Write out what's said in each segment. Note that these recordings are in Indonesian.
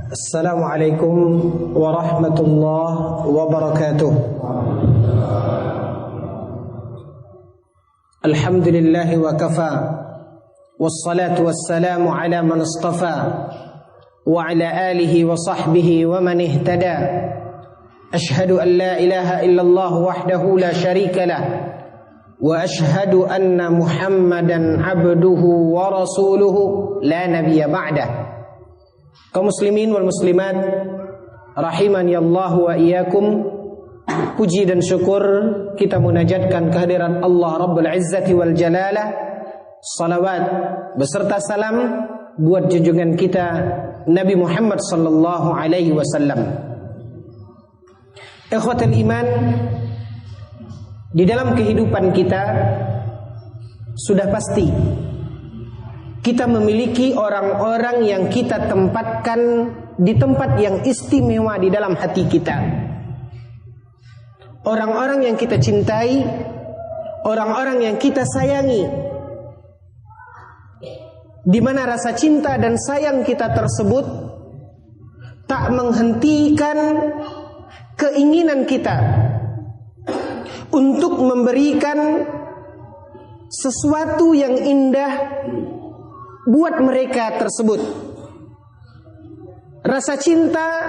Assalamualaikum warahmatullahi wabarakatuh. Alhamdulillah wa kafa, wassalatu wassalamu ala man istafa, wa ala alihi wa sahbihi wa man ihtada. Ashhadu an la ilaha illallah wahdahu la syarika lah, wa ashhadu anna Muhammadan abduhu wa rasuluhu la nabiyya ba'dah. Kaum muslimin wal muslimat rahimani Allah wa iyyakum, puji dan syukur kita munajatkan kehadiran Allah Rabbul Izzati wal Jalalah. Salawat beserta salam buat junjungan kita Nabi Muhammad sallallahu alaihi wasallam. Ikhwatul iman, di dalam kehidupan kita sudah pasti kita memiliki orang-orang yang kita tempatkan di tempat yang istimewa di dalam hati kita. Orang-orang yang kita cintai, orang-orang yang kita sayangi, di mana rasa cinta dan sayang kita tersebut tak menghentikan keinginan kita untuk memberikan sesuatu yang indah buat mereka tersebut. Rasa cinta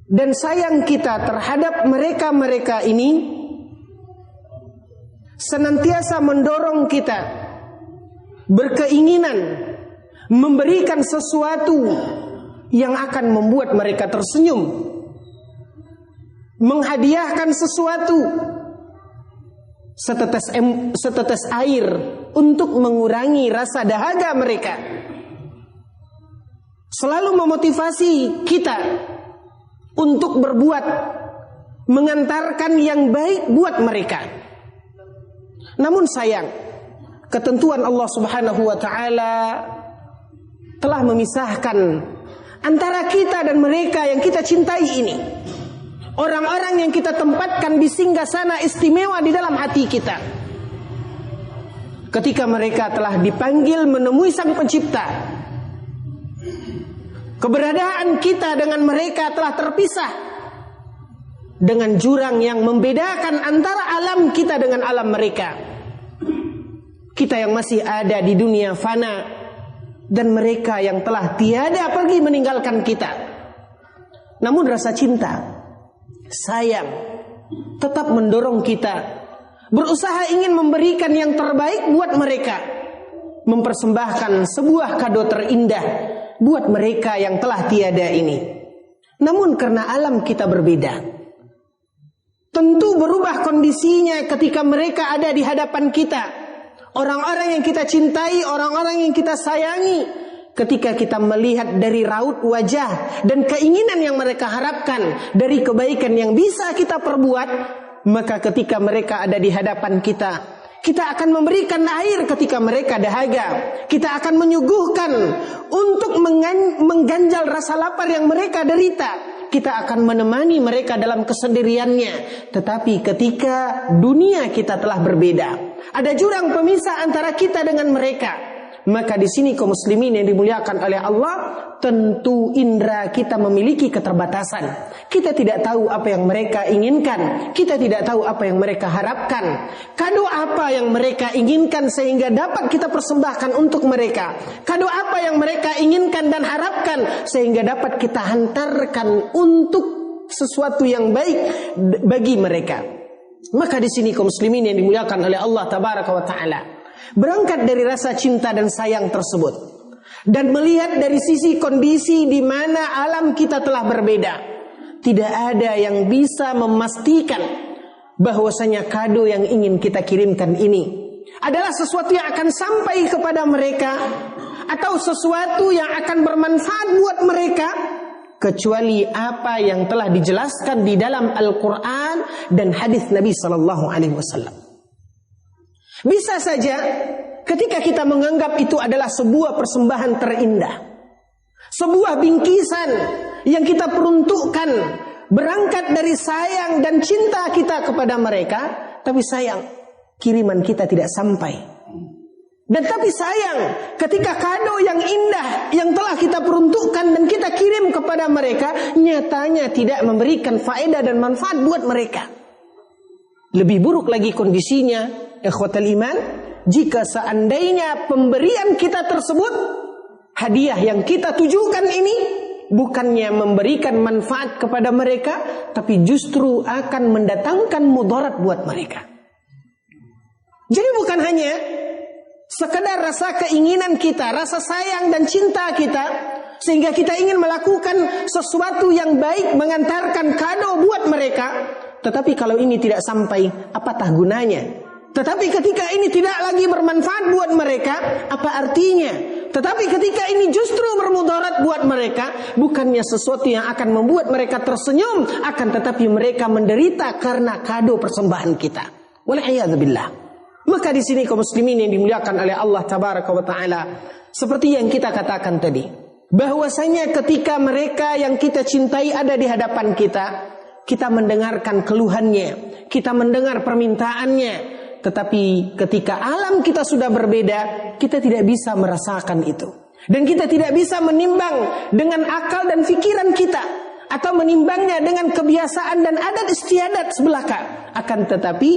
dan sayang kita terhadap mereka-mereka ini senantiasa mendorong kita berkeinginan memberikan sesuatu yang akan membuat mereka tersenyum, menghadiahkan sesuatu, setetes air untuk mengurangi rasa dahaga mereka. Selalu memotivasi kita untuk berbuat, mengantarkan yang baik buat mereka. Namun sayang, ketentuan Allah Subhanahu wa taala telah memisahkan antara kita dan mereka yang kita cintai ini. Orang-orang yang kita tempatkan di singgasana istimewa di dalam hati kita, ketika mereka telah dipanggil menemui Sang Pencipta, keberadaan kita dengan mereka telah terpisah dengan jurang yang membedakan antara alam kita dengan alam mereka. Kita yang masih ada di dunia fana dan mereka yang telah tiada pergi meninggalkan kita. Namun rasa cinta, sayang tetap mendorong kita berusaha ingin memberikan yang terbaik buat mereka, mempersembahkan sebuah kado terindah buat mereka yang telah tiada ini. Namun karena alam kita berbeda, tentu berubah kondisinya ketika mereka ada di hadapan kita. Orang-orang yang kita cintai, orang-orang yang kita sayangi, ketika kita melihat dari raut wajah dan keinginan yang mereka harapkan dari kebaikan yang bisa kita perbuat, maka ketika mereka ada di hadapan kita, kita akan memberikan air ketika mereka dahaga. Kita akan menyuguhkan untuk mengganjal rasa lapar yang mereka derita. Kita akan menemani mereka dalam kesendiriannya. Tetapi ketika dunia kita telah berbeda, ada jurang pemisah antara kita dengan mereka, maka di sini kaum muslimin yang dimuliakan oleh Allah, tentu indera kita memiliki keterbatasan. Kita tidak tahu apa yang mereka inginkan, kita tidak tahu apa yang mereka harapkan, kado apa yang mereka inginkan sehingga dapat kita persembahkan untuk mereka, kado apa yang mereka inginkan dan harapkan sehingga dapat kita hantarkan untuk sesuatu yang baik bagi mereka. Maka di sini kaum muslimin yang dimuliakan oleh Allah tabaraka wa taala, berangkat dari rasa cinta dan sayang tersebut dan melihat dari sisi kondisi di mana alam kita telah berbeda, tidak ada yang bisa memastikan bahwasanya kado yang ingin kita kirimkan ini adalah sesuatu yang akan sampai kepada mereka atau sesuatu yang akan bermanfaat buat mereka, kecuali apa yang telah dijelaskan di dalam Al-Quran dan hadis Nabi Sallallahu Alaihi Wasallam. Bisa saja ketika kita menganggap itu adalah sebuah persembahan terindah, sebuah bingkisan yang kita peruntukkan berangkat dari sayang dan cinta kita kepada mereka, tapi sayang kiriman kita tidak sampai. Dan tapi sayang, ketika kado yang indah yang telah kita peruntukkan dan kita kirim kepada mereka, nyatanya tidak memberikan faedah dan manfaat buat mereka. Lebih buruk lagi kondisinya, ikhwatal iman, jika seandainya pemberian kita tersebut, hadiah yang kita tujukan ini, bukannya memberikan manfaat kepada mereka, tapi justru akan mendatangkan mudarat buat mereka. Jadi bukan hanya sekedar rasa keinginan kita, rasa sayang dan cinta kita, sehingga kita ingin melakukan sesuatu yang baik, mengantarkan kado buat mereka. Tetapi kalau ini tidak sampai, apatah gunanya? Tetapi ketika ini tidak lagi bermanfaat buat mereka, apa artinya? Tetapi ketika ini justru bermudarat buat mereka, bukannya sesuatu yang akan membuat mereka tersenyum, akan tetapi mereka menderita karena kado persembahan kita. Wal'iyadzubillah. Maka di sini kaum muslimin yang dimuliakan oleh Allah Tabaraka wa Ta'ala, seperti yang kita katakan tadi, bahwasanya ketika mereka yang kita cintai ada di hadapan kita, kita mendengarkan keluhannya, kita mendengar permintaannya. Tetapi ketika alam kita sudah berbeda, kita tidak bisa merasakan itu. Dan kita tidak bisa menimbang dengan akal dan pikiran kita, atau menimbangnya dengan kebiasaan dan adat istiadat sebelaka. Akan tetapi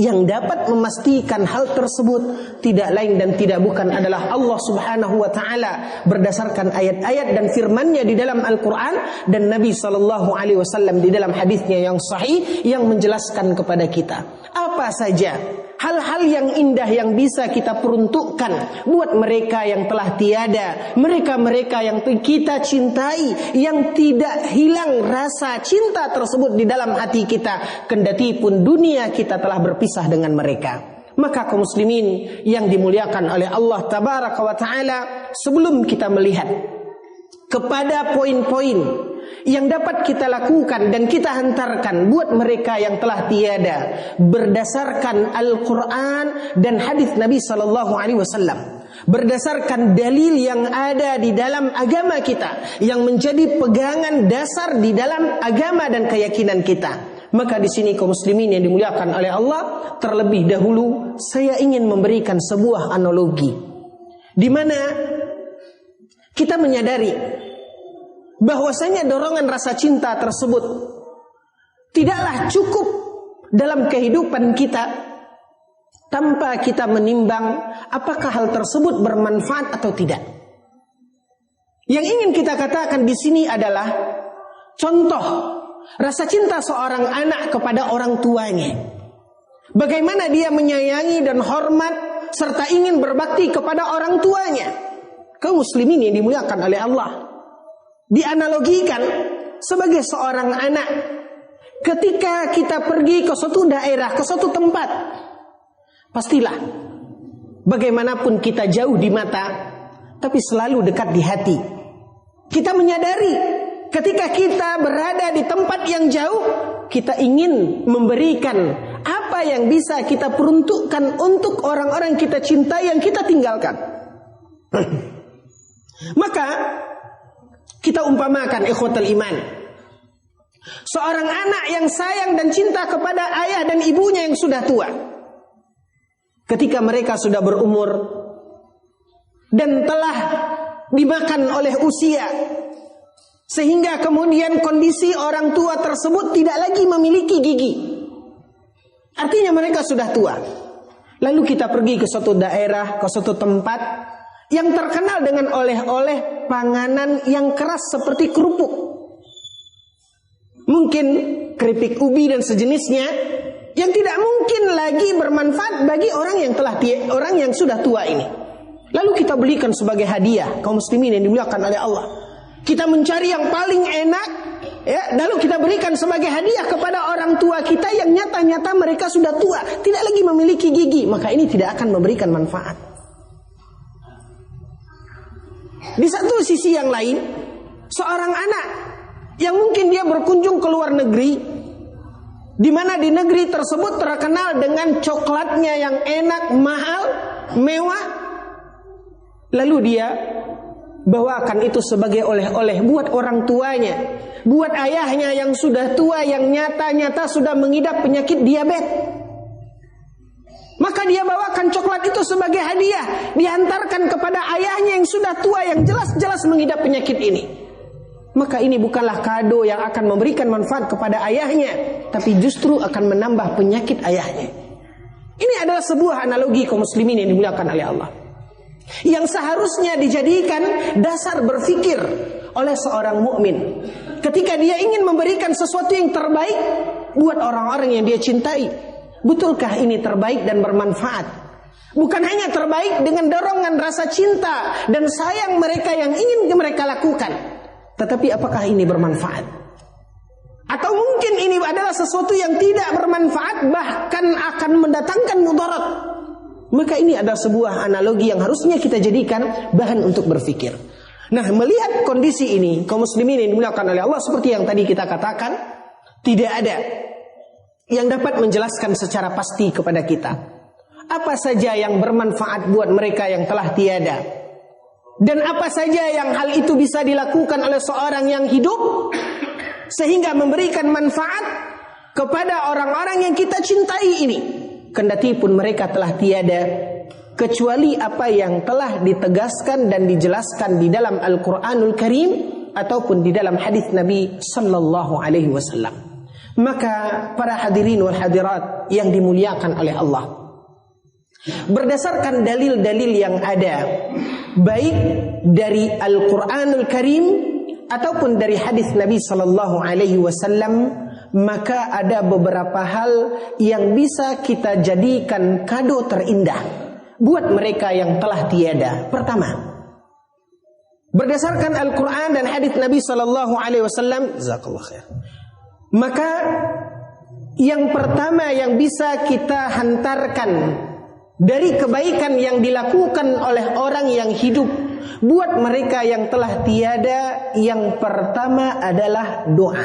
yang dapat memastikan hal tersebut tidak lain dan tidak bukan adalah Allah Subhanahu wa Ta'ala, berdasarkan ayat-ayat dan firman-Nya di dalam Al-Quran dan Nabi SAW di dalam hadisnya yang sahih yang menjelaskan kepada kita apa saja hal-hal yang indah yang bisa kita peruntukkan buat mereka yang telah tiada, mereka-mereka yang kita cintai, yang tidak hilang rasa cinta tersebut di dalam hati kita, kendati pun dunia kita telah berpisah dengan mereka. Maka kaum muslimin yang dimuliakan oleh Allah Tabaraka wa Ta'ala, sebelum kita melihat kepada poin-poin yang dapat kita lakukan dan kita hantarkan buat mereka yang telah tiada berdasarkan Al-Quran dan hadis Nabi SAW, berdasarkan dalil yang ada di dalam agama kita yang menjadi pegangan dasar di dalam agama dan keyakinan kita. Maka di sini kaum muslimin yang dimuliakan oleh Allah, terlebih dahulu saya ingin memberikan sebuah analogi di mana kita menyadari bahwasanya dorongan rasa cinta tersebut tidaklah cukup dalam kehidupan kita tanpa kita menimbang apakah hal tersebut bermanfaat atau tidak. Yang ingin kita katakan di sini adalah contoh rasa cinta seorang anak kepada orang tuanya. Bagaimana dia menyayangi dan hormat serta ingin berbakti kepada orang tuanya. Kaum muslimin yang dimuliakan oleh Allah, dianalogikan sebagai seorang anak. Ketika kita pergi ke suatu daerah, ke suatu tempat, pastilah bagaimanapun kita jauh di mata, tapi selalu dekat di hati. Kita menyadari ketika kita berada di tempat yang jauh, kita ingin memberikan apa yang bisa kita peruntukkan untuk orang-orang kita cintai yang kita tinggalkan. Maka kita umpamakan ikhwatul iman, seorang anak yang sayang dan cinta kepada ayah dan ibunya yang sudah tua. Ketika mereka sudah berumur dan telah dimakan oleh usia, sehingga kemudian kondisi orang tua tersebut tidak lagi memiliki gigi. Artinya mereka sudah tua. Lalu kita pergi ke suatu daerah, ke suatu tempat yang terkenal dengan oleh-oleh panganan yang keras seperti kerupuk, mungkin keripik ubi dan sejenisnya, yang tidak mungkin lagi bermanfaat bagi orang yang sudah tua ini. Lalu kita belikan sebagai hadiah, kaum muslimin yang dimuliakan oleh Allah. Kita mencari yang paling enak, ya, lalu kita berikan sebagai hadiah kepada orang tua kita yang nyata-nyata mereka sudah tua, tidak lagi memiliki gigi, maka ini tidak akan memberikan manfaat. Di satu sisi yang lain, seorang anak yang mungkin dia berkunjung ke luar negeri, di mana di negeri tersebut terkenal dengan coklatnya yang enak, mahal, mewah, lalu dia bawakan itu sebagai oleh-oleh buat orang tuanya, buat ayahnya yang sudah tua, yang nyata-nyata sudah mengidap penyakit diabetes. Maka dia bawakan coklat itu sebagai hadiah, dihantarkan kepada ayahnya yang sudah tua, yang jelas-jelas mengidap penyakit ini. Maka ini bukanlah kado yang akan memberikan manfaat kepada ayahnya, tapi justru akan menambah penyakit ayahnya. Ini adalah sebuah analogi kaum muslimin yang dimuliakan oleh Allah, yang seharusnya dijadikan dasar berfikir oleh seorang mukmin ketika dia ingin memberikan sesuatu yang terbaik buat orang-orang yang dia cintai. Betulkah ini terbaik dan bermanfaat? Bukan hanya terbaik dengan dorongan rasa cinta dan sayang mereka yang ingin mereka lakukan, tetapi apakah ini bermanfaat? Atau mungkin ini adalah sesuatu yang tidak bermanfaat, bahkan akan mendatangkan mudarat. Maka ini adalah sebuah analogi yang harusnya kita jadikan bahan untuk berfikir. Nah, melihat kondisi ini, kaum muslimin yang dimuliakan oleh Allah, seperti yang tadi kita katakan, tidak ada yang dapat menjelaskan secara pasti kepada kita apa saja yang bermanfaat buat mereka yang telah tiada, dan apa saja yang hal itu bisa dilakukan oleh seorang yang hidup sehingga memberikan manfaat kepada orang-orang yang kita cintai ini, kendati pun mereka telah tiada, kecuali apa yang telah ditegaskan dan dijelaskan di dalam Al-Quranul Karim ataupun di dalam hadis Nabi Sallallahu Alaihi Wasallam. Maka para hadirin wal hadirat yang dimuliakan oleh Allah, berdasarkan dalil-dalil yang ada, baik dari Al-Quranul Karim ataupun dari hadis Nabi Sallallahu Alaihi Wasallam, maka ada beberapa hal yang bisa kita jadikan kado terindah buat mereka yang telah tiada. Pertama, berdasarkan Al-Quran dan hadis Nabi Sallallahu Alaihi Wasallam, jazakallahu khair, maka yang pertama yang bisa kita hantarkan dari kebaikan yang dilakukan oleh orang yang hidup buat mereka yang telah tiada, yang pertama adalah doa.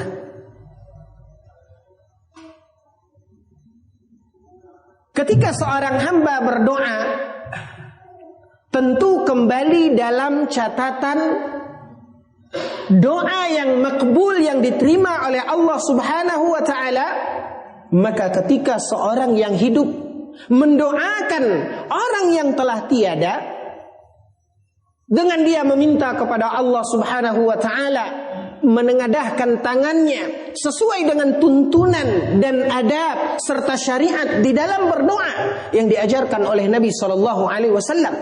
Ketika seorang hamba berdoa, tentu kembali dalam catatan doa yang makbul, yang diterima oleh Allah Subhanahu wa ta'ala. Maka ketika seorang yang hidup mendoakan orang yang telah tiada, dengan dia meminta kepada Allah Subhanahu wa ta'ala, menengadahkan tangannya sesuai dengan tuntunan dan adab serta syariat di dalam berdoa yang diajarkan oleh Nabi Sallallahu Alaihi Wasallam,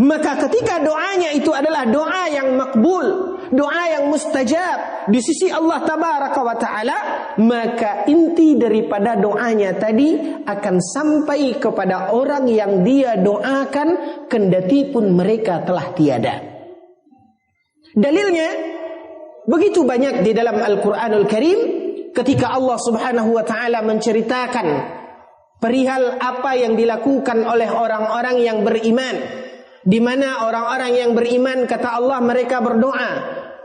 maka ketika doanya itu adalah doa yang makbul, doa yang mustajab di sisi Allah Tabaraka wa Ta'ala, maka inti daripada doanya tadi akan sampai kepada orang yang dia doakan, kendati pun mereka telah tiada. Dalilnya begitu banyak di dalam Al-Quranul Karim, ketika Allah Subhanahu wa Ta'ala menceritakan perihal apa yang dilakukan oleh orang-orang yang beriman, di mana orang-orang yang beriman, kata Allah, mereka berdoa,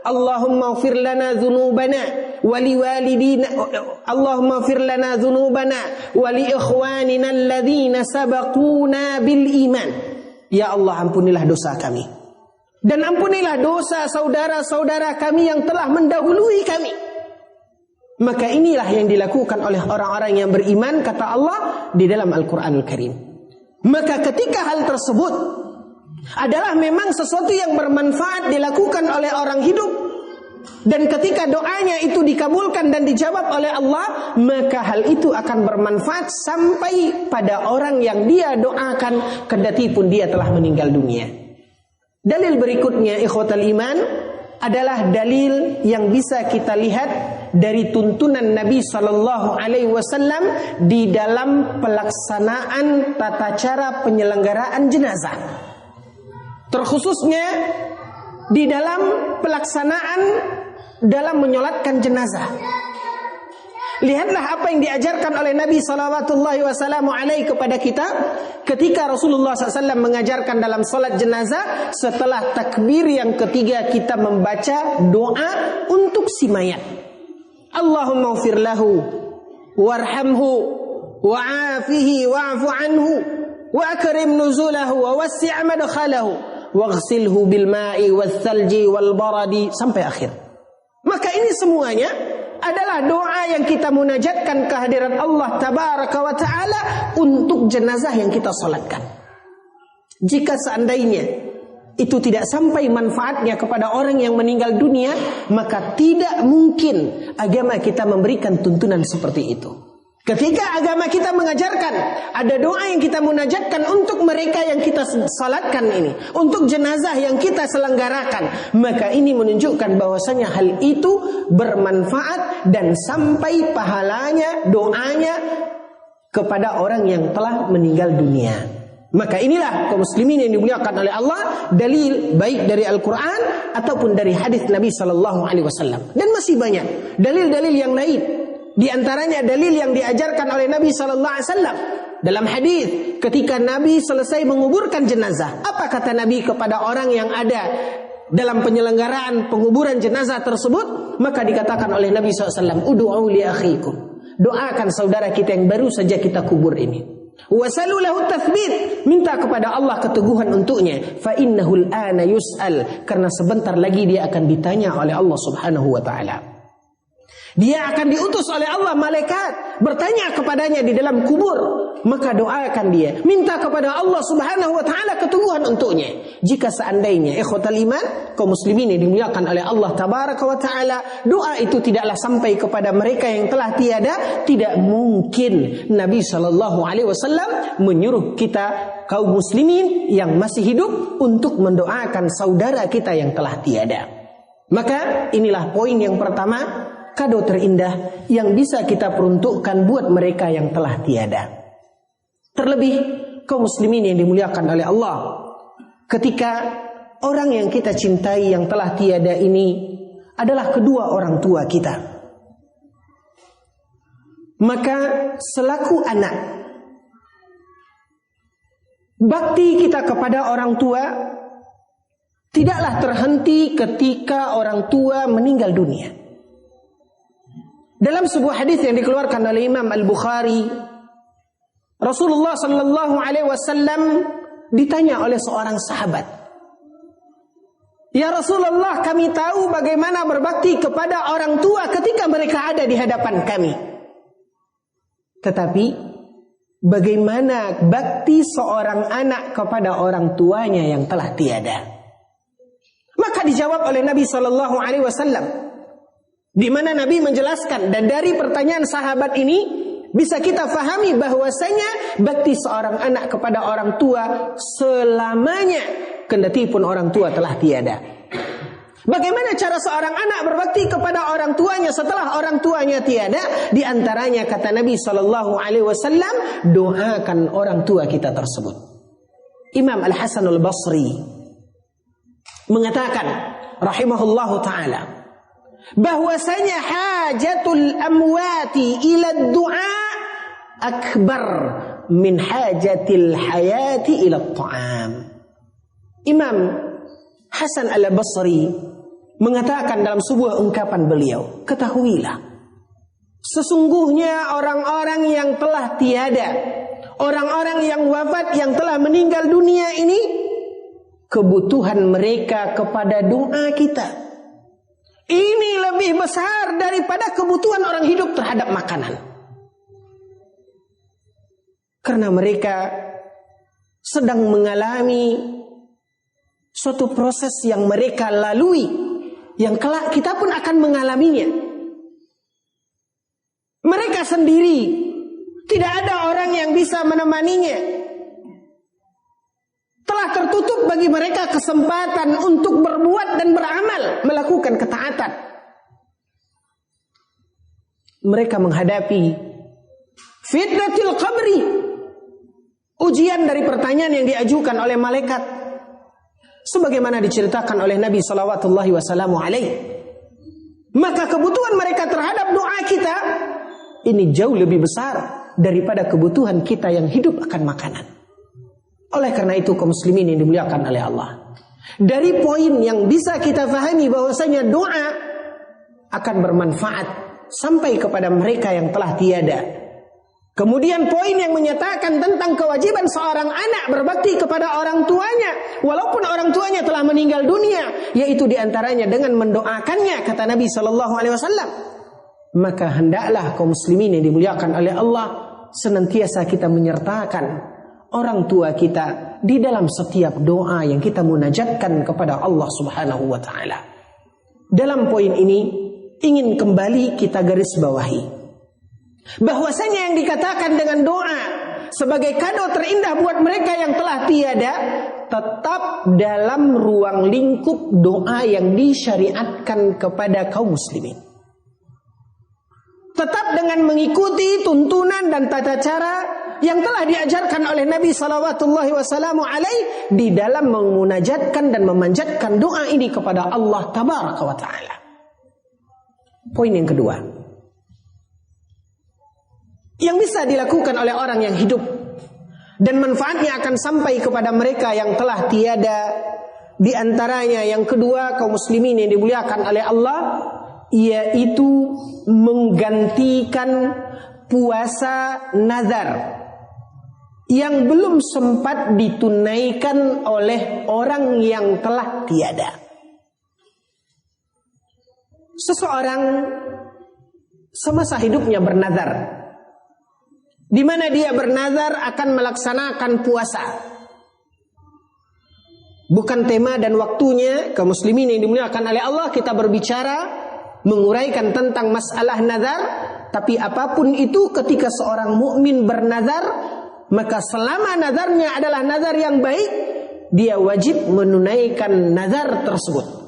Allahumma ighfir lana dzunubana wa liwalidina, Allahumma ighfir lana dzunubana wa li ikhwanina alladzina sabaquna bil iman. Ya Allah, ampunilah dosa kami dan ampunilah dosa saudara-saudara kami yang telah mendahului kami. Maka inilah yang dilakukan oleh orang-orang yang beriman, kata Allah di dalam Al-Quranul Karim. Maka ketika hal tersebut adalah memang sesuatu yang bermanfaat dilakukan oleh orang hidup, dan ketika doanya itu dikabulkan dan dijawab oleh Allah, maka hal itu akan bermanfaat sampai pada orang yang dia doakan, kendati pun dia telah meninggal dunia. Dalil berikutnya, ikhwatal iman, adalah dalil yang bisa kita lihat dari tuntunan Nabi Sallallahu Alaihi Wasallam di dalam pelaksanaan tata cara penyelenggaraan jenazah, terkhususnya di dalam pelaksanaan dalam menyolatkan jenazah. Lihatlah apa yang diajarkan oleh Nabi SAW kepada kita ketika Rasulullah SAW mengajarkan dalam salat jenazah, setelah takbir yang ketiga kita membaca doa untuk si mayat. Allahumma ighfir lahu warhamhu wa'afihi wa'fu anhu wa akrim nuzulahu wa wassi' madkhalahu waghsilhu bil ma'i wal thalji wal baradi, sampai akhir. Maka ini semuanya adalah doa yang kita munajatkan kehadiran Allah Tabaraka wa Ta'ala untuk jenazah yang kita salatkan. Jika seandainya itu tidak sampai manfaatnya kepada orang yang meninggal dunia, maka tidak mungkin agama kita memberikan tuntunan seperti itu. Ketika agama kita mengajarkan ada doa yang kita munajatkan untuk mereka yang kita salatkan ini, untuk jenazah yang kita selenggarakan, maka ini menunjukkan bahwasanya hal itu bermanfaat dan sampai pahalanya, doanya kepada orang yang telah meninggal dunia. Maka inilah kaum muslimin yang dimuliakan oleh Allah, dalil baik dari Al-Quran ataupun dari hadis Nabi SAW. Dan masih banyak dalil-dalil yang lain. Di antaranya dalil yang diajarkan oleh Nabi SAW dalam hadis ketika Nabi selesai menguburkan jenazah. Apa kata Nabi kepada orang yang ada dalam penyelenggaraan penguburan jenazah tersebut? Maka dikatakan oleh Nabi SAW, "Udu'u li akhikum." Doakan saudara kita yang baru saja kita kubur ini. Wasalu lahu tathbit, minta kepada Allah keteguhan untuknya. Fa innahu al-ana yus'al, karena sebentar lagi dia akan ditanya oleh Allah Subhanahu wa taala. Dia akan diutus oleh Allah malaikat bertanya kepadanya di dalam kubur. Maka doakan dia, minta kepada Allah Subhanahu wa taala keteguhan untuknya. Jika seandainya ikhwatal iman, kaum muslimin yang dimuliakan oleh Allah Tabaraka wa taala, doa itu tidaklah sampai kepada mereka yang telah tiada, tidak mungkin Nabi sallallahu alaihi wasallam menyuruh kita kaum muslimin yang masih hidup untuk mendoakan saudara kita yang telah tiada. Maka inilah poin yang pertama, kado terindah yang bisa kita peruntukkan buat mereka yang telah tiada. Terlebih kaum muslimin yang dimuliakan oleh Allah, ketika orang yang kita cintai yang telah tiada ini adalah kedua orang tua kita, maka selaku anak, bakti kita kepada orang tua tidaklah terhenti ketika orang tua meninggal dunia. Dalam sebuah hadis yang dikeluarkan oleh Imam Al-Bukhari, Rasulullah sallallahu alaihi wasallam ditanya oleh seorang sahabat, "Ya Rasulullah, kami tahu bagaimana berbakti kepada orang tua ketika mereka ada di hadapan kami. Tetapi bagaimana bakti seorang anak kepada orang tuanya yang telah tiada?" Maka dijawab oleh Nabi sallallahu alaihi wasallam, di mana Nabi menjelaskan, dan dari pertanyaan sahabat ini bisa kita fahami bahwasanya bakti seorang anak kepada orang tua selamanya, kendati pun orang tua telah tiada. Bagaimana cara seorang anak berbakti kepada orang tuanya setelah orang tuanya tiada? Di antaranya kata Nabi sallallahu alaihi wasallam, doakan orang tua kita tersebut. Imam Al-Hasan Al-Basri mengatakan rahimahullahu taala, bahwasanya hajatul amwati ila du'a akbar min hajatil hayati ila ta'am. Imam Hasan Al-Basri mengatakan dalam sebuah ungkapan beliau, ketahuilah, sesungguhnya orang-orang yang telah tiada, orang-orang yang wafat, yang telah meninggal dunia ini, kebutuhan mereka kepada doa kita ini lebih besar daripada kebutuhan orang hidup terhadap makanan. Karena mereka sedang mengalami suatu proses yang mereka lalui, yang kelak kita pun akan mengalaminya. Mereka sendiri, tidak ada orang yang bisa menemaninya. Telah tertutup bagi mereka kesempatan untuk berbuat dan beramal, melakukan ketaatan. Mereka menghadapi fitnatul qabri, ujian dari pertanyaan yang diajukan oleh malaikat, sebagaimana diceritakan oleh Nabi sallallahu wasallam alaihi. Maka kebutuhan mereka terhadap doa kita ini jauh lebih besar daripada kebutuhan kita yang hidup akan makanan. Oleh karena itu kaum muslimin yang dimuliakan oleh Allah, dari poin yang bisa kita fahami bahwasanya doa akan bermanfaat sampai kepada mereka yang telah tiada. Kemudian poin yang menyatakan tentang kewajiban seorang anak berbakti kepada orang tuanya walaupun orang tuanya telah meninggal dunia, yaitu diantaranya dengan mendoakannya, kata Nabi sallallahu alaihi wasallam. Maka hendaklah kaum muslimin yang dimuliakan oleh Allah senantiasa kita menyertakan orang tua kita di dalam setiap doa yang kita munajatkan kepada Allah Subhanahu wa taala. Dalam poin ini ingin kembali kita garis bawahi bahwasanya yang dikatakan dengan doa sebagai kado terindah buat mereka yang telah tiada tetap dalam ruang lingkup doa yang disyariatkan kepada kaum muslimin. Tetap dengan mengikuti tuntunan dan tata cara yang telah diajarkan oleh Nabi sallallahu wasallam di dalam memunajatkan dan memanjatkan doa ini kepada Allah tabaraka wa taala. Poin yang kedua, yang bisa dilakukan oleh orang yang hidup dan manfaatnya akan sampai kepada mereka yang telah tiada, di antaranya yang kedua kaum muslimin yang dimuliakan oleh Allah, yaitu menggantikan puasa nazar yang belum sempat ditunaikan oleh orang yang telah tiada. Seseorang semasa hidupnya bernazar, di mana dia bernazar akan melaksanakan puasa. Bukan tema dan waktunya kaum muslimin yang dimuliakan oleh Allah kita berbicara menguraikan tentang masalah nazar, tapi apapun itu ketika seorang mukmin bernazar, maka selama nazarnya adalah nazar yang baik, dia wajib menunaikan nazar tersebut.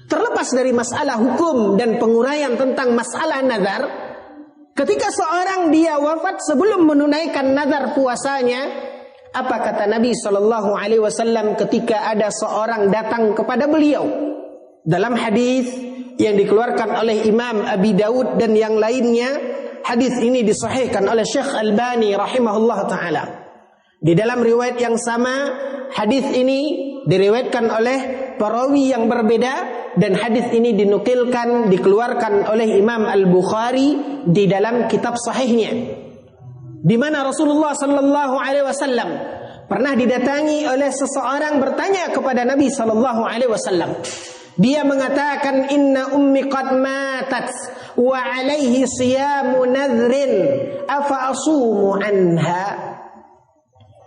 Terlepas dari masalah hukum dan penguraian tentang masalah nazar, ketika seorang dia wafat sebelum menunaikan nazar puasanya, apa kata Nabi sallallahu alaihi wasallam ketika ada seorang datang kepada beliau? Dalam hadis yang dikeluarkan oleh Imam Abi Daud dan yang lainnya, hadis ini disahihkan oleh Syekh Albani rahimahullah taala. Di dalam riwayat yang sama, hadis ini diriwayatkan oleh perawi yang berbeda, dan hadis ini dinukilkan, dikeluarkan oleh Imam Al-Bukhari di dalam kitab sahihnya, di mana Rasulullah sallallahu alaihi wasallam pernah didatangi oleh seseorang bertanya kepada Nabi sallallahu alaihi wasallam. Dia mengatakan, inna ummi qad matat wa alaihi siyamu nadhrin afa asumu anha.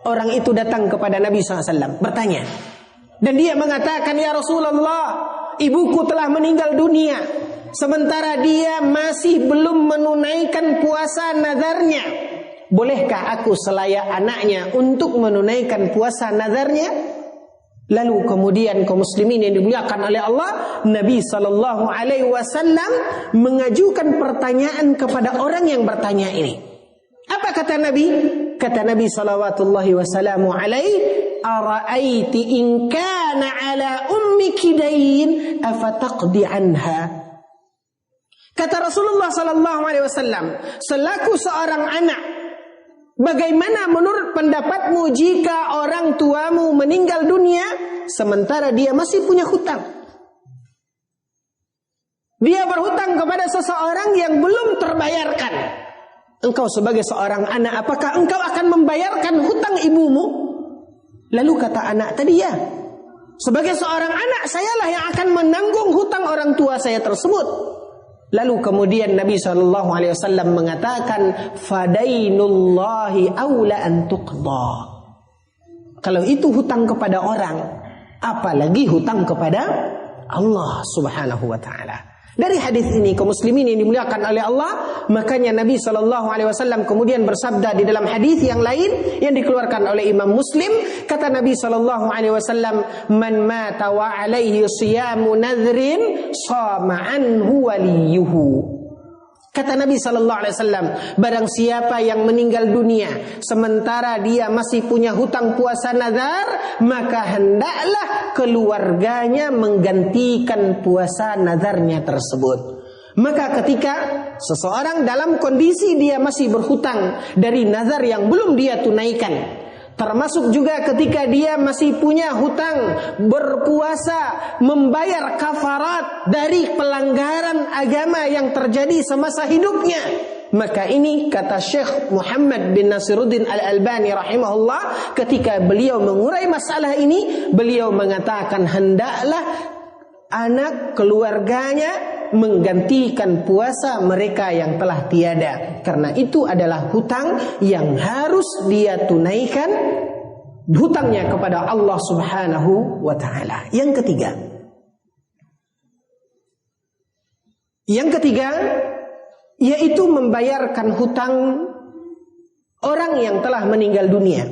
Orang itu datang kepada Nabi SAW bertanya, dan dia mengatakan, ya Rasulullah, ibuku telah meninggal dunia, sementara dia masih belum menunaikan puasa nazarnya. Bolehkah aku selayak anaknya untuk menunaikan puasa nazarnya? Lalu kemudian kaum muslimin yang dimuliakan oleh Allah, Nabi sallallahu alaihi wasallam mengajukan pertanyaan kepada orang yang bertanya ini. Apa kata Nabi? Kata Nabi sallallahu wasallam alaihi, ara'aiti in kana ala ummiki dayn afataqdi anha. Kata Rasulullah sallallahu alaihi wasallam, selaku seorang anak, bagaimana menurut pendapatmu jika orang tuamu meninggal dunia sementara dia masih punya hutang? Dia berhutang kepada seseorang yang belum terbayarkan. Engkau sebagai seorang anak, apakah engkau akan membayarkan hutang ibumu? Lalu kata anak tadi, ya, sebagai seorang anak sayalah yang akan menanggung hutang orang tua saya tersebut. Lalu kemudian Nabi SAW mengatakan, fadainullahi aula an tuqda. Kalau itu hutang kepada orang, apalagi hutang kepada Allah Subhanahu wa taala. Dari hadis ini kaum muslimin yang dimuliakan oleh Allah, makanya Nabi SAW kemudian bersabda di dalam hadis yang lain yang dikeluarkan oleh Imam Muslim, kata Nabi SAW, man mata wa alaihi siyamu nadhrin sama anhu waliyuhu. Kata Nabi SAW, barang siapa yang meninggal dunia sementara dia masih punya hutang puasa nazar, maka hendaklah keluarganya menggantikan puasa nazarnya tersebut. Maka ketika seseorang dalam kondisi dia masih berhutang dari nazar yang belum dia tunaikan, termasuk juga ketika dia masih punya hutang berpuasa, membayar kafarat dari pelanggaran agama yang terjadi semasa hidupnya, maka ini kata Syekh Muhammad bin Nasiruddin Al-Albani rahimahullah, ketika beliau mengurai masalah ini, beliau mengatakan hendaklah anak keluarganya menggantikan puasa mereka yang telah tiada. Karena itu adalah hutang yang harus dia tunaikan, hutangnya kepada Allah Subhanahu wa ta'ala. Yang ketiga yaitu membayarkan hutang orang yang telah meninggal dunia.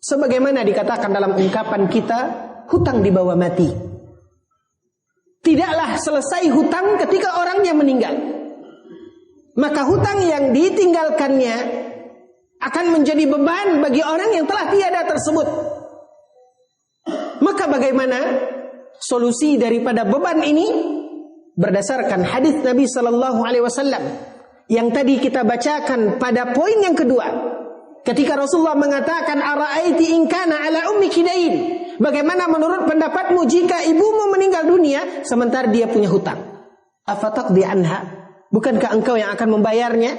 Sebagaimana dikatakan dalam ungkapan kita, hutang dibawa mati. Tidaklah selesai hutang ketika orangnya meninggal. Maka hutang yang ditinggalkannya akan menjadi beban bagi orang yang telah tiada tersebut. Maka bagaimana solusi daripada beban ini? Berdasarkan hadis Nabi sallallahu alaihi wasallam yang tadi kita bacakan pada poin yang kedua, ketika Rasulullah mengatakan, "Ara'aiti in kana ala ummiki dain?" Bagaimana menurut pendapatmu jika ibumu meninggal dunia sementara dia punya hutang? Afataqdi anha? Bukankah engkau yang akan membayarnya?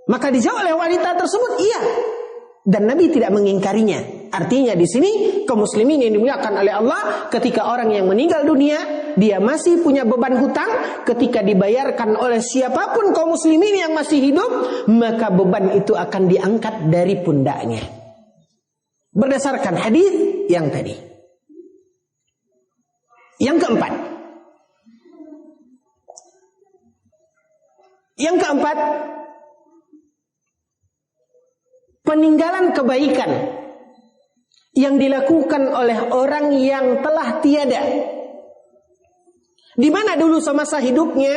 Maka dijawab oleh wanita tersebut, iya. Dan Nabi tidak mengingkarinya. Artinya di sini kaum muslimin yang dimuliakan oleh Allah, ketika orang yang meninggal dunia dia masih punya beban hutang, ketika dibayarkan oleh siapapun kaum muslimin yang masih hidup, maka beban itu akan diangkat dari pundaknya. Berdasarkan hadis yang tadi. Yang keempat, peninggalan kebaikan yang dilakukan oleh orang yang telah tiada. Di mana dulu semasa hidupnya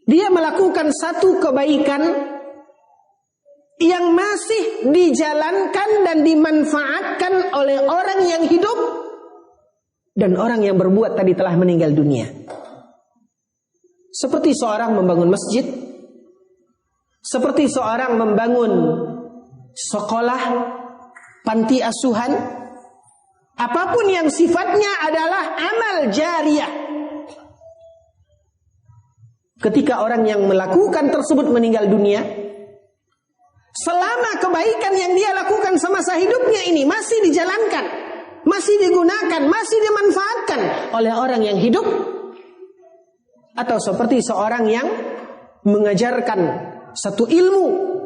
dia melakukan satu kebaikan yang masih dijalankan dan dimanfaatkan oleh orang yang hidup dan orang yang berbuat tadi telah meninggal dunia. Seperti seorang membangun masjid, seperti seorang membangun sekolah, panti asuhan, apapun yang sifatnya adalah amal jariyah. Ketika orang yang melakukan tersebut meninggal dunia, selama kebaikan yang dia lakukan semasa hidupnya ini masih dijalankan, masih digunakan, masih dimanfaatkan oleh orang yang hidup, atau seperti seorang yang mengajarkan satu ilmu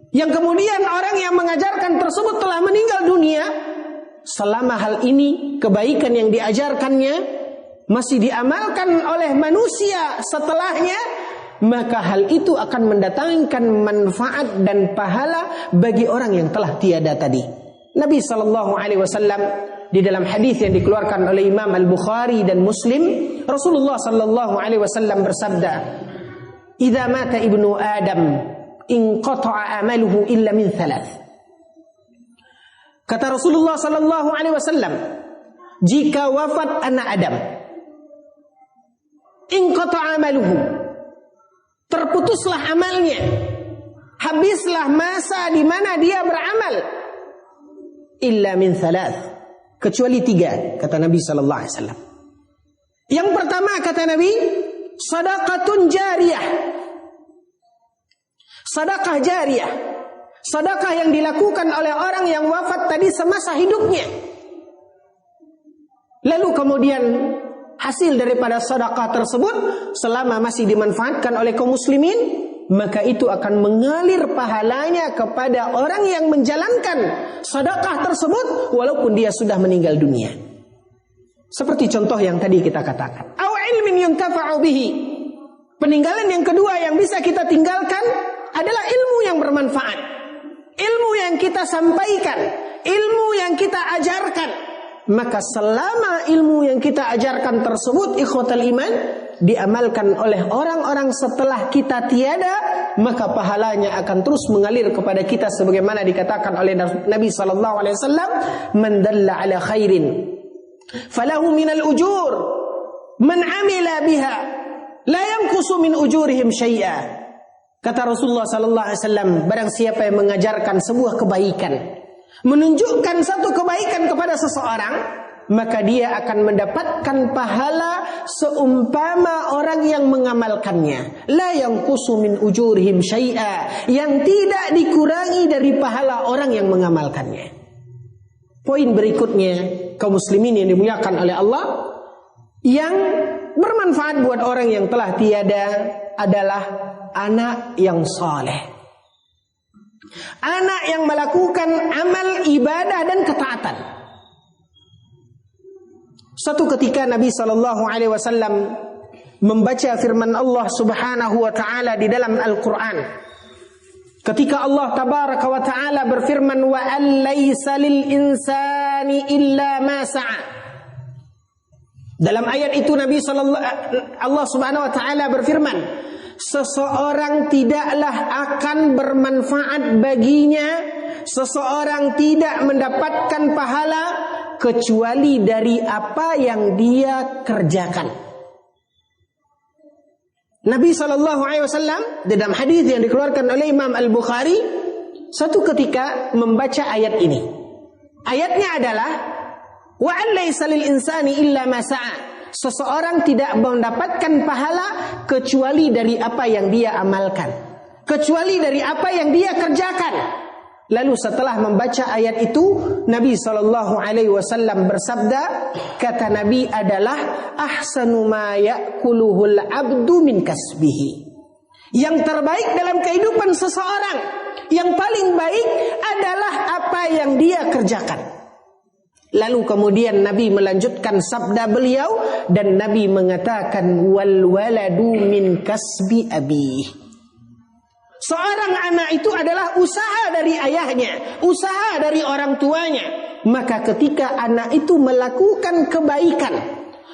yang kemudian orang yang mengajarkan tersebut telah meninggal dunia, selama hal ini kebaikan yang diajarkannya masih diamalkan oleh manusia setelahnya, maka hal itu akan mendatangkan manfaat dan pahala bagi orang yang telah tiada tadi. Nabi sallallahu alaihi wasallam di dalam hadis yang dikeluarkan oleh Imam Al-Bukhari dan Muslim, Rasulullah sallallahu alaihi wasallam bersabda, "Idza mata ibnu Adam inqata'a amaluhu illa min thalath." Kata Rasulullah sallallahu alaihi wasallam, jika wafat anak Adam, inqata'a amaluhu, terputuslah amalnya, habislah masa di mana dia beramal, illa min thalath, kecuali 3, kata Nabi sallallahu alaihi wasallam. Yang pertama kata Nabi, sadaqatun jariyah. Sedekah jariyah, sedekah yang dilakukan oleh orang yang wafat tadi semasa hidupnya. Lalu kemudian hasil daripada sedekah tersebut selama masih dimanfaatkan oleh kaum muslimin, maka itu akan mengalir pahalanya kepada orang yang menjalankan sedekah tersebut walaupun dia sudah meninggal dunia. Seperti contoh yang tadi kita katakan, aw ilmin yuntafa'u bihi. Peninggalan yang kedua yang bisa kita tinggalkan adalah ilmu yang bermanfaat, ilmu yang kita sampaikan, ilmu yang kita ajarkan. Maka selama ilmu yang kita ajarkan tersebut, ikhwatal iman, diamalkan oleh orang-orang setelah kita tiada, maka pahalanya akan terus mengalir kepada kita sebagaimana dikatakan oleh Nabi sallallahu alaihi wasallam, "Man dalla ala khairin falahu minal ujur man amila biha la yanqusu min ujurihim syai'a." Kata Rasulullah sallallahu alaihi wasallam, barang siapa yang mengajarkan sebuah kebaikan, menunjukkan satu kebaikan kepada seseorang, maka dia akan mendapatkan pahala seumpama orang yang mengamalkannya. La yanqusu min ujurihim syai'a, yang tidak dikurangi dari pahala orang yang mengamalkannya. Poin berikutnya, kaum muslimin yang dimuliakan oleh Allah, yang bermanfaat buat orang yang telah tiada adalah anak yang saleh. Anak yang melakukan amal ibadah dan ketaatan. Suatu ketika Nabi SAW membaca firman Allah Subhanahu wa taala di dalam Al-Qur'an. Ketika Allah tabaraka wa taala berfirman wa allaysa lil insani illa ma sa'a. Dalam ayat itu Allah Subhanahu wa taala berfirman, seseorang tidaklah akan bermanfaat baginya, seseorang tidak mendapatkan pahala kecuali dari apa yang dia kerjakan. Nabi SAW dalam hadis yang dikeluarkan oleh Imam Al-Bukhari satu ketika membaca ayat ini. Ayatnya adalah wa allaysa lil insani illa ma sa'a. Seseorang tidak mendapatkan pahala kecuali dari apa yang dia amalkan, kecuali dari apa yang dia kerjakan. Lalu setelah membaca ayat itu, Nabi SAW bersabda, kata Nabi adalah ahsanu ma ya'kuluhul abdu min kasbihi. Yang terbaik dalam kehidupan seseorang, yang paling baik adalah apa yang dia kerjakan. Lalu kemudian Nabi melanjutkan sabda beliau, dan Nabi mengatakan wal waladu min kasbi abih. Seorang anak itu adalah usaha dari ayahnya, usaha dari orang tuanya. Maka ketika anak itu melakukan kebaikan,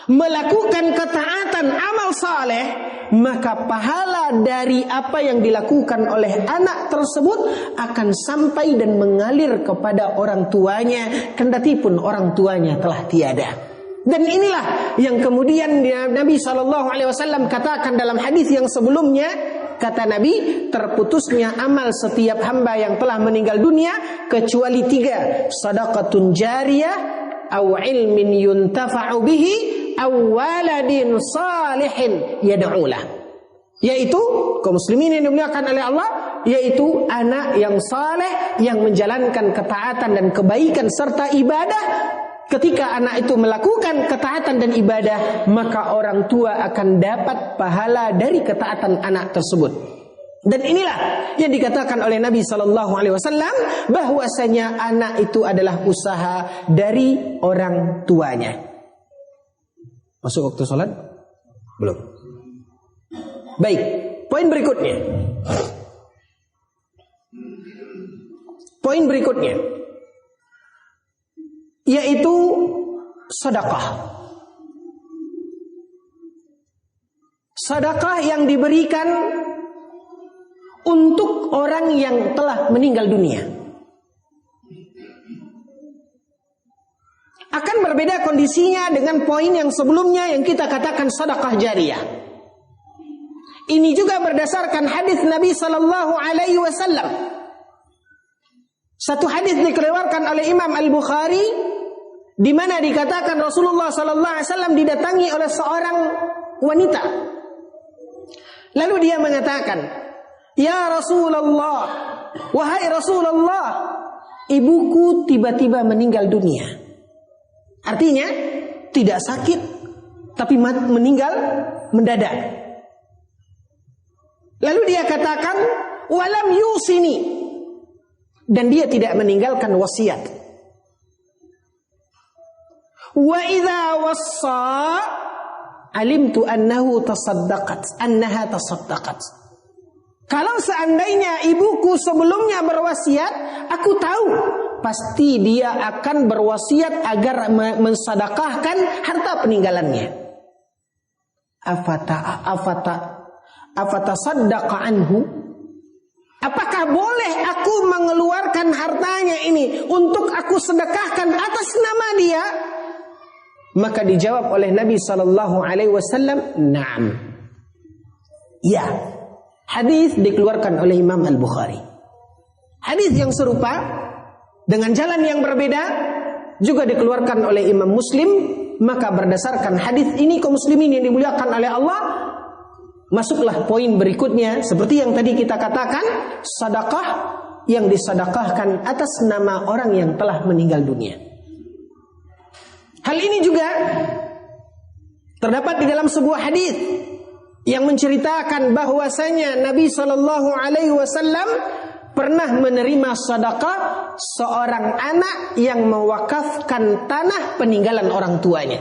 melakukan ketaatan, amal saleh, maka pahala dari apa yang dilakukan oleh anak tersebut akan sampai dan mengalir kepada orang tuanya, kendati pun orang tuanya telah tiada. Dan inilah yang kemudian Nabi SAW katakan dalam hadis yang sebelumnya. Kata Nabi, terputusnya amal setiap hamba yang telah meninggal dunia kecuali 3, sadaqatun jariyah, aw ilmin yuntafa'u bihi, aw waladin salihin yad'ulah. Yaitu kaum muslimin yang dimuliakan oleh Allah, yaitu anak yang saleh yang menjalankan ketaatan dan kebaikan serta ibadah. Ketika anak itu melakukan ketaatan dan ibadah, maka orang tua akan dapat pahala dari ketaatan anak tersebut. Dan inilah yang dikatakan oleh Nabi SAW, bahwasanya anak itu adalah usaha dari orang tuanya. Masuk waktu sholat? Belum. Baik, poin berikutnya. Poin berikutnya yaitu sedekah. Sedekah yang diberikan untuk orang yang telah meninggal dunia. Akan berbeda kondisinya dengan poin yang sebelumnya yang kita katakan sedekah jariyah. Ini juga berdasarkan hadis Nabi SAW. Satu hadis dikeluarkan oleh Imam Al-Bukhari, di mana dikatakan Rasulullah SAW didatangi oleh seorang wanita. Lalu dia mengatakan, ya Rasulullah, wahai Rasulullah, ibuku tiba-tiba meninggal dunia. Artinya tidak sakit, tapi meninggal mendadak. Lalu dia katakan, walam yusini, dan dia tidak meninggalkan wasiat. Wa idza wassa alimtu annahu annaha tasaddaqat. Kalau seandainya ibuku sebelumnya berwasiat, aku tahu pasti dia akan berwasiat agar mensedekahkan harta peninggalannya. Afata saddaqa anhu? Apakah boleh aku mengeluarkan hartanya ini untuk aku sedekahkan atas nama dia? Maka dijawab oleh Nabi SAW, na'am. Ya. Hadis dikeluarkan oleh Imam Al-Bukhari. Hadis yang serupa dengan jalan yang berbeda juga dikeluarkan oleh Imam Muslim. Maka berdasarkan hadis ini kaum muslimin yang dimuliakan oleh Allah, masuklah poin berikutnya seperti yang tadi kita katakan, sedekah yang disedekahkan atas nama orang yang telah meninggal dunia. Hal ini juga Terdapat di dalam sebuah hadis yang menceritakan bahwasanya Nabi Shallallahu Alaihi Wasallam pernah menerima sedekah seorang anak yang mewakafkan tanah peninggalan orang tuanya.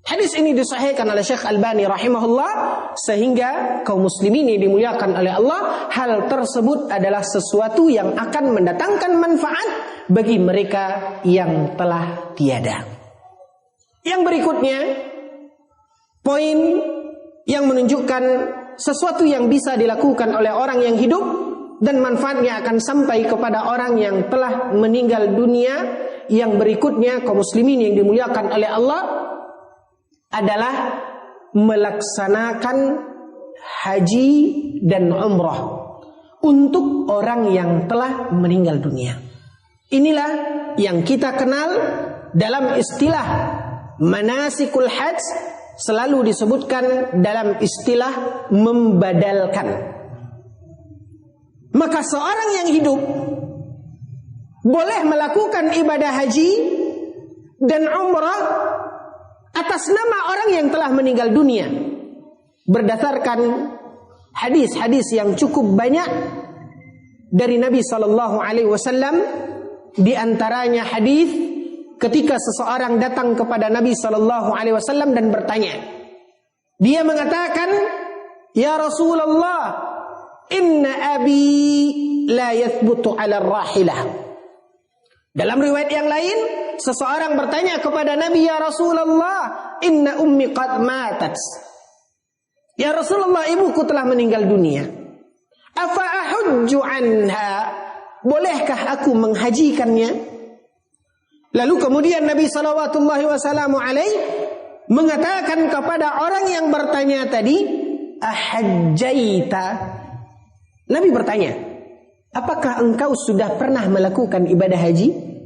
Hadis ini disahihkan oleh Syekh Albani rahimahullah, sehingga kaum muslimin yang dimuliakan oleh Allah, hal tersebut adalah sesuatu yang akan mendatangkan manfaat bagi mereka yang telah tiada. Yang berikutnya, poin yang menunjukkan sesuatu yang bisa dilakukan oleh orang yang hidup dan manfaatnya akan sampai kepada orang yang telah meninggal dunia. Yang berikutnya, kaum muslimin yang dimuliakan oleh Allah, adalah melaksanakan haji dan umrah untuk orang yang telah meninggal dunia. Inilah yang kita kenal dalam istilah manasikul hajj, selalu disebutkan dalam istilah membadalkan. Maka seorang yang hidup boleh melakukan ibadah haji dan umrah atas nama orang yang telah meninggal dunia, berdasarkan hadis-hadis yang cukup banyak dari Nabi Sallallahu Alaihi Wasallam. Di antaranya hadis ketika seseorang datang kepada Nabi Sallallahu Alaihi Wasallam dan bertanya, dia mengatakan, "Ya Rasulullah, inna abi la yathbutu ala rahilah." Dalam riwayat yang lain, seseorang bertanya kepada Nabi, "Ya Rasulullah, inna ummi qad matat." Ya Rasulullah, ibuku telah meninggal dunia. Afa ahujju anha? Bolehkah aku menghajikannya? Lalu kemudian Nabi sallallahu wasallam alaihi mengatakan kepada orang yang bertanya tadi, "Ahajjaita?" Nabi bertanya, "Apakah engkau sudah pernah melakukan ibadah haji?"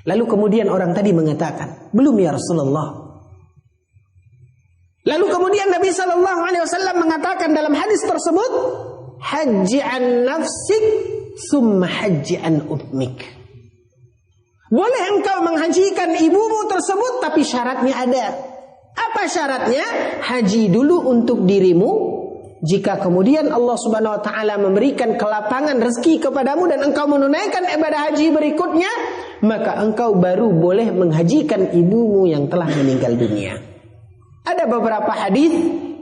Lalu kemudian orang tadi mengatakan, "Belum ya Rasulullah." Lalu kemudian Nabi sallallahu alaihi wasallam mengatakan dalam hadis tersebut, "Haji an nafsik, summa haji an ummik." Boleh engkau menghajikan ibumu tersebut, tapi syaratnya ada. Apa syaratnya? Haji dulu untuk dirimu. Jika kemudian Allah Subhanahu wa taala memberikan kelapangan rezeki kepadamu dan engkau menunaikan ibadah haji berikutnya, maka engkau baru boleh menghajikan ibumu yang telah meninggal dunia. Ada beberapa hadis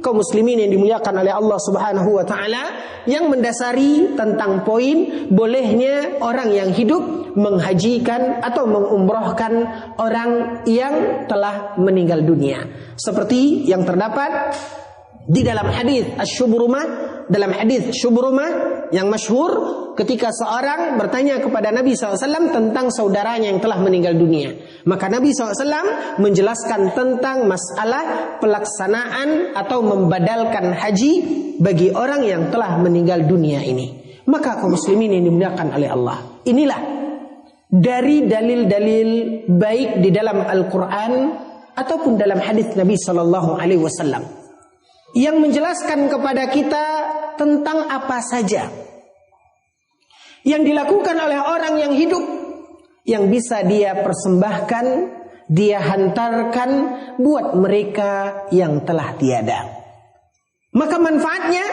kaum muslimin yang dimuliakan oleh Allah Subhanahu wa taala yang mendasari tentang poin bolehnya orang yang hidup menghajikan atau mengumrohkan orang yang telah meninggal dunia. Seperti yang terdapat di dalam hadis Asy-Syubrumah, dalam hadis Syubrumah yang masyhur ketika seorang bertanya kepada Nabi SAW tentang saudaranya yang telah meninggal dunia. Maka Nabi SAW menjelaskan tentang masalah pelaksanaan atau membadalkan haji bagi orang yang telah meninggal dunia ini. Maka kaum muslimin yang dimuliakan oleh Allah, inilah dari dalil-dalil baik di dalam Al-Quran ataupun dalam hadis Nabi SAW yang menjelaskan kepada kita tentang apa saja yang dilakukan oleh orang yang hidup, yang bisa dia persembahkan, dia hantarkan buat mereka yang telah tiada. Maka manfaatnya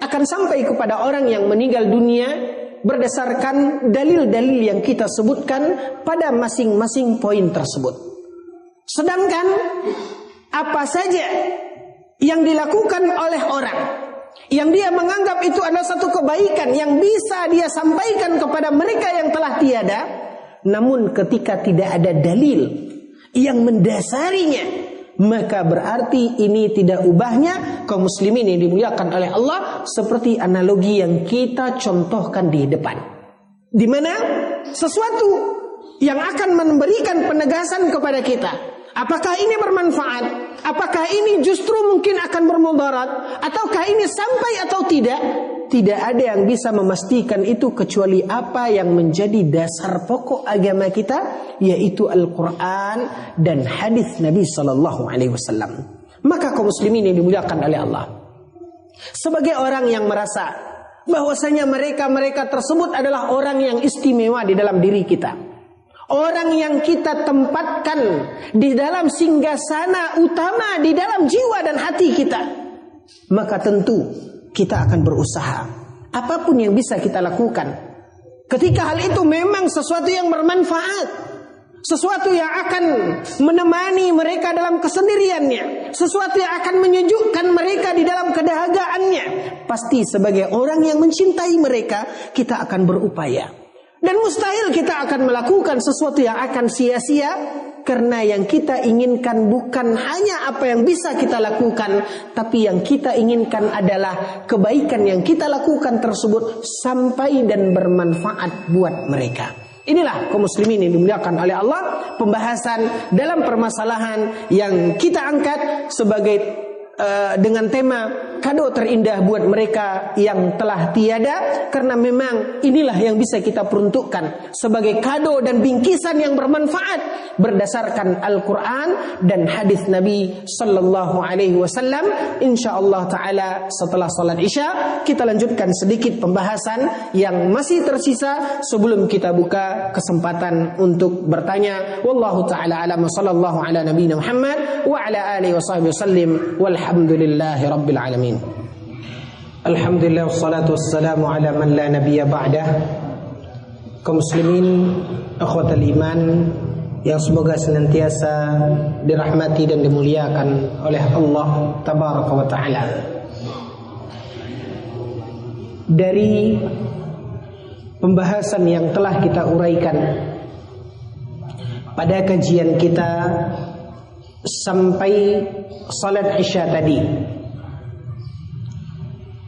akan sampai kepada orang yang meninggal dunia berdasarkan dalil-dalil yang kita sebutkan pada masing-masing poin tersebut. Sedangkan apa saja yang dilakukan oleh orang yang dia menganggap itu adalah satu kebaikan yang bisa dia sampaikan kepada mereka yang telah tiada, namun ketika tidak ada dalil yang mendasarinya, maka berarti ini tidak ubahnya kaum muslimin yang dimuliakan oleh Allah, seperti analogi yang kita contohkan di depan, di mana sesuatu yang akan memberikan penegasan kepada kita, apakah ini bermanfaat, apakah ini justru mungkin akan bermudarat, ataukah ini sampai atau tidak. Tidak ada yang bisa memastikan itu kecuali apa yang menjadi dasar pokok agama kita, yaitu Al-Quran dan hadis Nabi Sallallahu Alaihi Wasallam. Maka kaum muslimin yang dimuliakan oleh Allah, sebagai orang yang merasa bahwasanya mereka tersebut adalah orang yang istimewa di dalam diri kita, orang yang kita tempatkan di dalam singgasana utama di dalam jiwa dan hati kita, maka tentu kita akan berusaha apapun yang bisa kita lakukan. Ketika hal itu memang sesuatu yang bermanfaat, sesuatu yang akan menemani mereka dalam kesendiriannya, sesuatu yang akan menyejukkan mereka di dalam kedahagaannya, pasti sebagai orang yang mencintai mereka, kita akan berupaya. Dan mustahil kita akan melakukan sesuatu yang akan sia-sia, karena yang kita inginkan bukan hanya apa yang bisa kita lakukan, tapi yang kita inginkan adalah kebaikan yang kita lakukan tersebut sampai dan bermanfaat buat mereka. Inilah kaum muslimin yang dimuliakan oleh Allah, pembahasan dalam permasalahan yang kita angkat sebagai dengan tema kado terindah buat mereka yang telah tiada, karena memang inilah yang bisa kita peruntukkan sebagai kado dan bingkisan yang bermanfaat berdasarkan Al-Quran dan hadis Nabi Sallallahu Alaihi Wasallam. InsyaAllah Ta'ala setelah salat Isya kita lanjutkan sedikit pembahasan yang masih tersisa sebelum kita buka kesempatan untuk bertanya. Wallahu Ta'ala alam, sallallahu ala nabiyina Muhammad wa ala alihi wa sahbihi wasallim, walhamdulillahi rabbil alamin. Alhamdulillah wassalatu wassalamu ala man la nabiyya ba'dah. Kaum muslimin, akhwatal iman yang semoga senantiasa dirahmati dan dimuliakan oleh Allah tabaraka wa ta'ala. Dari pembahasan yang telah kita uraikan pada kajian kita sampai salat Isya tadi,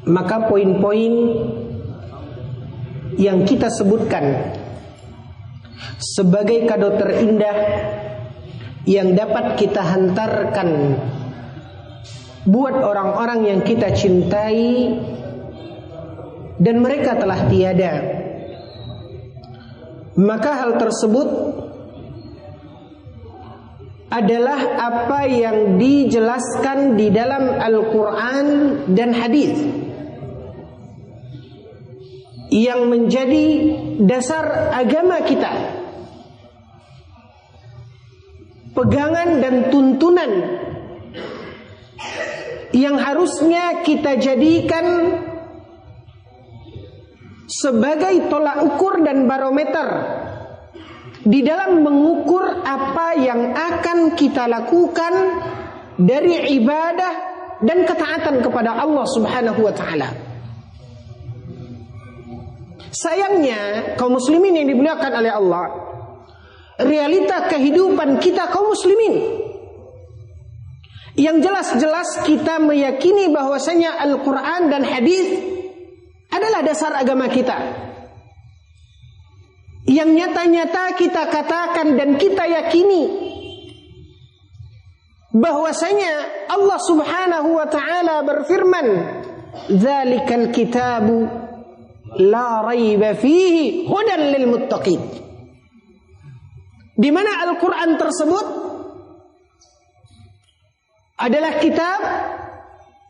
maka poin-poin yang kita sebutkan sebagai kado terindah yang dapat kita hantarkan buat orang-orang yang kita cintai dan mereka telah tiada, maka hal tersebut adalah apa yang dijelaskan di dalam Al-Quran dan hadis yang menjadi dasar agama kita, pegangan dan tuntunan yang harusnya kita jadikan sebagai tolak ukur dan barometer di dalam mengukur apa yang akan kita lakukan dari ibadah dan ketaatan kepada Allah Subhanahu wa ta'ala. Sayangnya kaum muslimin yang dimuliakan oleh Allah, realita kehidupan kita kaum muslimin yang jelas-jelas kita meyakini bahwasanya Al-Quran dan hadis adalah dasar agama kita, yang nyata-nyata kita katakan dan kita yakini bahwasanya Allah Subhanahu wa ta'ala berfirman, "Dzalikal kitabu la raiba fihi hudan lil muttaqin." Di mana Al-Quran tersebut adalah kitab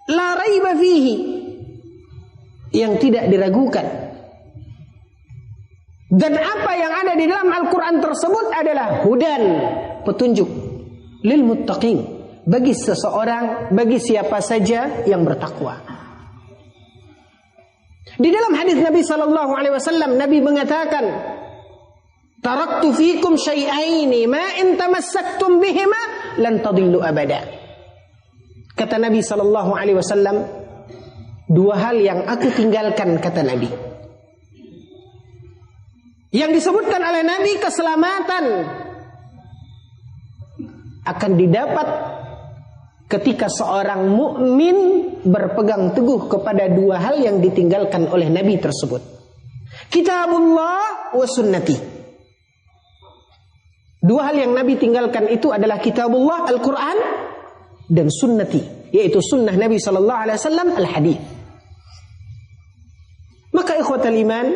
la raiba fihi, yang tidak diragukan. Dan apa yang ada di dalam Al-Quran tersebut adalah hudan, petunjuk, lil muttaqin, bagi seseorang, bagi siapa saja yang bertakwa. Di dalam hadis Nabi sallallahu alaihi wasallam, Nabi mengatakan, "Taraktu fikum syai'aini ma in tamassaktum bihima lan tadillu abada." Kata Nabi sallallahu alaihi wasallam, dua hal yang aku tinggalkan, kata Nabi. Yang disebutkan oleh Nabi, keselamatan akan didapat ketika seorang mukmin berpegang teguh kepada dua hal yang ditinggalkan oleh Nabi tersebut. Kitabullah wa sunnati. Dua hal yang Nabi tinggalkan itu adalah kitabullah, Al-Quran, dan sunnati, yaitu sunnah Nabi sallallahu alaihi wasallam, al-hadis. Maka ikhwatal iman,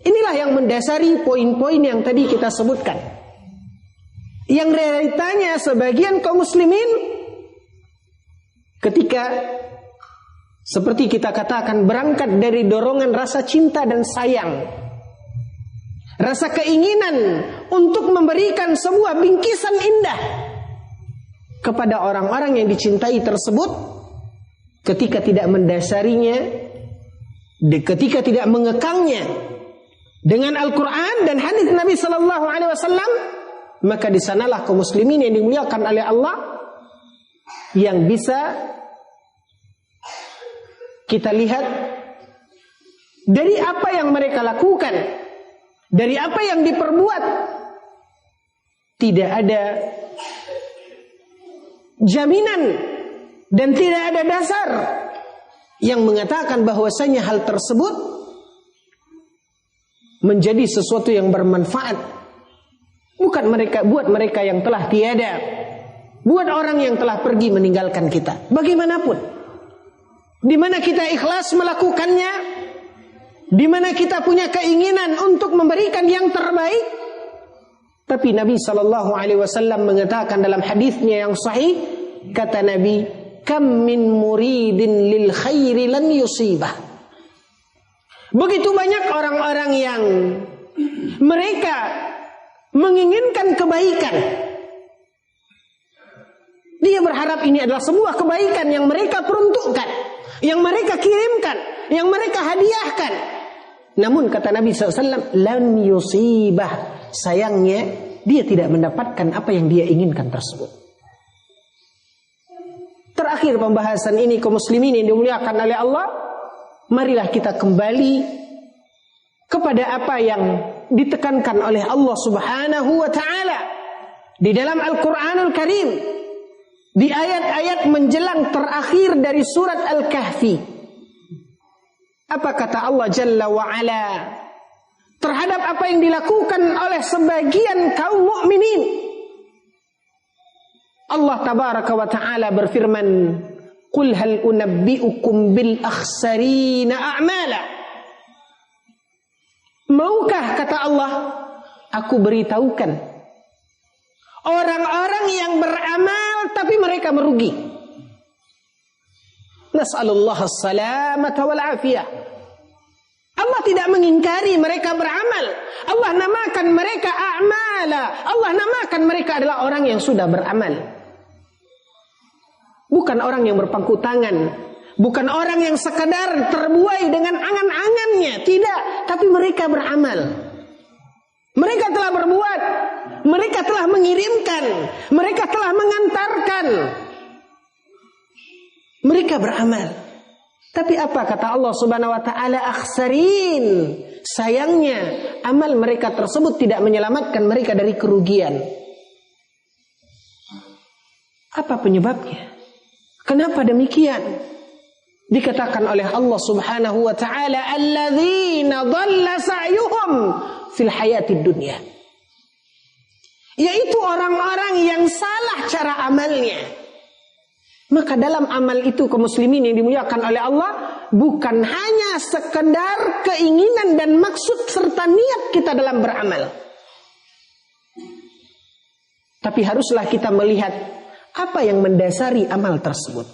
inilah yang mendasari poin-poin yang tadi kita sebutkan, yang realitanya sebagian kaum muslimin ketika seperti kita katakan berangkat dari dorongan rasa cinta dan sayang, rasa keinginan untuk memberikan sebuah bingkisan indah kepada orang-orang yang dicintai tersebut, ketika tidak mendasarinya, ketika tidak mengekangnya dengan Al-Quran dan hadis Nabi Sallallahu Alaihi Wasallam, maka di sanalah kaum muslimin yang dimuliakan oleh Allah yang bisa kita lihat dari apa yang mereka lakukan, dari apa yang diperbuat, tidak ada jaminan dan tidak ada dasar yang mengatakan bahwasanya hal tersebut menjadi sesuatu yang bermanfaat. Bukan buat mereka yang telah tiada, buat orang yang telah pergi meninggalkan kita. Bagaimanapun, di mana kita ikhlas melakukannya, di mana kita punya keinginan untuk memberikan yang terbaik, tapi Nabi Sallallahu Alaihi Wasallam mengatakan dalam hadisnya yang sahih, kata Nabi, kam min muridin lil khairi lan yusibah. Begitu banyak orang-orang yang mereka menginginkan kebaikan. Dia berharap ini adalah sebuah kebaikan yang mereka peruntukkan, yang mereka kirimkan, yang mereka hadiahkan. Namun kata Nabi SAW, lan yusibah, sayangnya dia tidak mendapatkan apa yang dia inginkan tersebut. Terakhir pembahasan ini kaum muslimin yang dimuliakan oleh Allah, marilah kita kembali kepada apa yang ditekankan oleh Allah Subhanahu wa taala di dalam Al-Qur'anul Karim, di ayat-ayat menjelang terakhir dari surat Al-Kahfi. Apa kata Allah Jalla wa Ala terhadap apa yang dilakukan oleh sebagian kaum mukminin? Allah Tabaraka wa taala berfirman, "Qul hal unabbi'ukum bil akhsarina a'mala." Maukah, kata Allah, aku beritahukan orang-orang yang beramal tapi mereka merugi. Nas'alullah as-salamata wal afiyah. Allah tidak mengingkari mereka beramal. Allah namakan mereka a'mala. Allah namakan mereka adalah orang yang sudah beramal. Bukan orang yang berpangku tangan, bukan orang yang sekadar terbuai dengan angan-angannya. Tidak, tapi mereka beramal. Mereka telah berbuat, mereka telah mengirimkan, mereka telah mengantarkan. Mereka beramal. Tapi apa kata Allah Subhanahu wa taala? Akhsarin. Sayangnya amal mereka tersebut tidak menyelamatkan mereka dari kerugian. Apa penyebabnya? Kenapa demikian? Dikatakan oleh Allah Subhanahu wa taala, alladzina dhalla sa'yuhum fil hayatid dunya. Yaitu orang-orang yang salah cara amalnya. Maka dalam amal itu kaum muslimin yang dimuliakan oleh Allah, bukan hanya sekedar keinginan dan maksud serta niat kita dalam beramal, tapi haruslah kita melihat apa yang mendasari amal tersebut.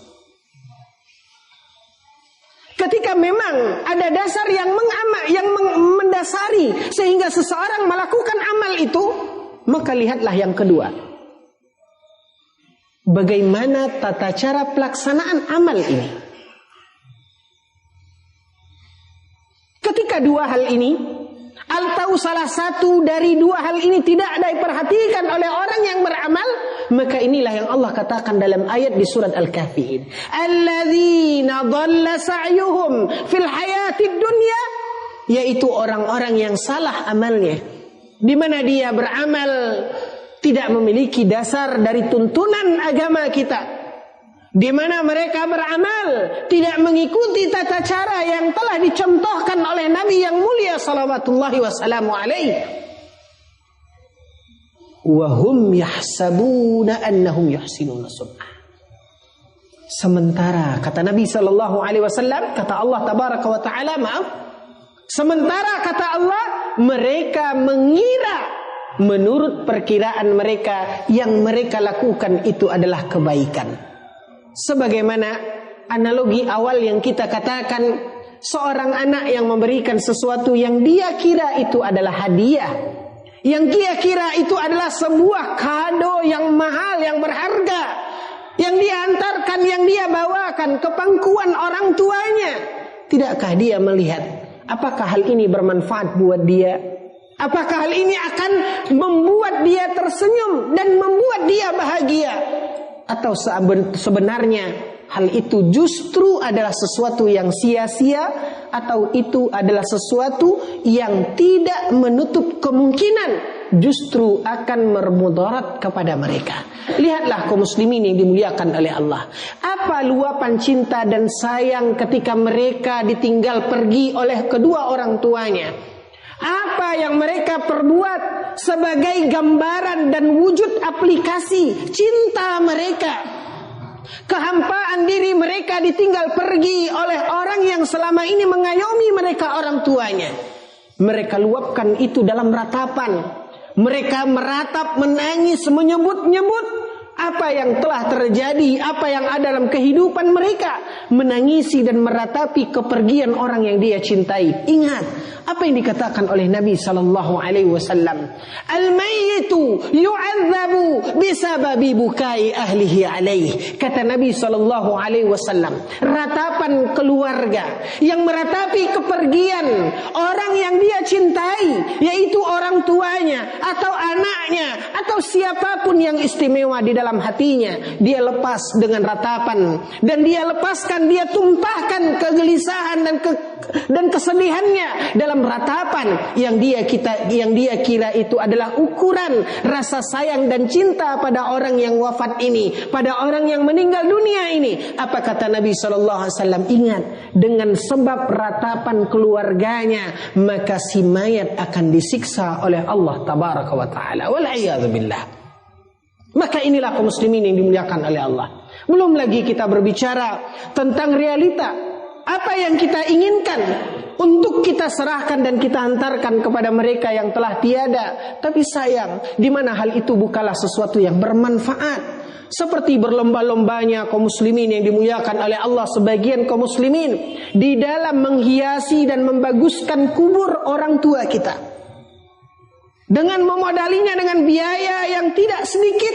Ketika memang ada dasar yang mendasari sehingga seseorang melakukan amal itu, maka lihatlah yang kedua. Bagaimana tata cara pelaksanaan amal ini? Ketika dua hal ini, atau salah satu dari dua hal ini tidak diperhatikan oleh orang yang beramal, maka inilah yang Allah katakan dalam ayat di surat Al-Kahfi. Alladzina dhalla sa'yuhum fil hayatid dunya, yaitu orang-orang yang salah amalnya, di mana dia beramal tidak memiliki dasar dari tuntunan agama kita, di mana mereka beramal tidak mengikuti tata cara yang telah dicontohkan oleh Nabi yang mulia salawatullahi wassalamu alaihi. Wa hum yahsabuna annahum yuhsinuna sun'ah. Sementara kata Nabi sallallahu alaihi wasallam, kata Allah tabaraka wa taala, sementara kata Allah, mereka mengira menurut perkiraan mereka yang mereka lakukan itu adalah kebaikan. Sebagaimana analogi awal yang kita katakan seorang anak yang memberikan sesuatu yang dia kira itu adalah hadiah, yang dia kira itu adalah sebuah kado yang mahal, yang berharga, yang dia antarkan, yang dia bawakan ke pangkuan orang tuanya. Tidakkah dia melihat apakah hal ini bermanfaat buat dia? Apakah hal ini akan membuat dia tersenyum dan membuat dia bahagia? Atau sebenarnya hal itu justru adalah sesuatu yang sia-sia, atau itu adalah sesuatu yang tidak menutup kemungkinan justru akan bermudarat kepada mereka. Lihatlah kaum muslimin yang dimuliakan oleh Allah. Apa luapan cinta dan sayang ketika mereka ditinggal pergi oleh kedua orang tuanya. Apa yang mereka perbuat sebagai gambaran dan wujud aplikasi cinta mereka. Kehampaan diri mereka ditinggal pergi oleh orang yang selama ini mengayomi mereka orang tuanya. Mereka luapkan itu dalam ratapan. Mereka meratap, menangis, menyebut-nyebut apa yang telah terjadi, apa yang ada dalam kehidupan mereka, menangisi dan meratapi kepergian orang yang dia cintai. Ingat apa yang dikatakan oleh Nabi sallallahu alaihi wasallam, al-mayyitu yu'adzabu bisababi bukai ahlihi alaihi. Kata Nabi sallallahu alaihi wasallam, ratapan keluarga yang meratapi kepergian orang yang dia cintai, yaitu orang tuanya atau anaknya atau siapapun yang istimewa di dalam hatinya, dia lepas dengan ratapan, dan dia lepaskan, dia tumpahkan kegelisahan dan kesedihannya dalam ratapan yang dia kira itu adalah ukuran rasa sayang dan cinta pada orang yang wafat ini, pada orang yang meninggal dunia ini. Apa kata Nabi sallallahu alaihi wasallam? Ingat, dengan sebab ratapan keluarganya maka si mayat akan disiksa oleh Allah tabaraka wa taala. Wal a'yadzu billah. Maka inilah kaum muslimin yang dimuliakan oleh Allah. Belum lagi kita berbicara tentang realita apa yang kita inginkan untuk kita serahkan dan kita hantarkan kepada mereka yang telah tiada. Tapi sayang, di mana hal itu bukanlah sesuatu yang bermanfaat. Seperti berlomba-lombanya kaum muslimin yang dimuliakan oleh Allah, sebagian kaum muslimin di dalam menghiasi dan membaguskan kubur orang tua kita. Dengan memodalinya dengan biaya yang tidak sedikit,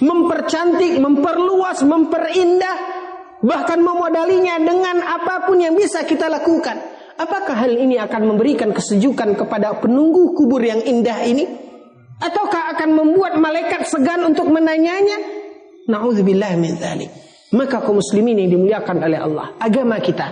mempercantik, memperluas, memperindah, bahkan memodalinya dengan apapun yang bisa kita lakukan. Apakah hal ini akan memberikan kesejukan kepada penunggu kubur yang indah ini? Ataukah akan membuat malaikat segan untuk menanyanya? Na'udzubillah min dzalik. Maka kaum muslimin yang dimuliakan oleh Allah, agama kita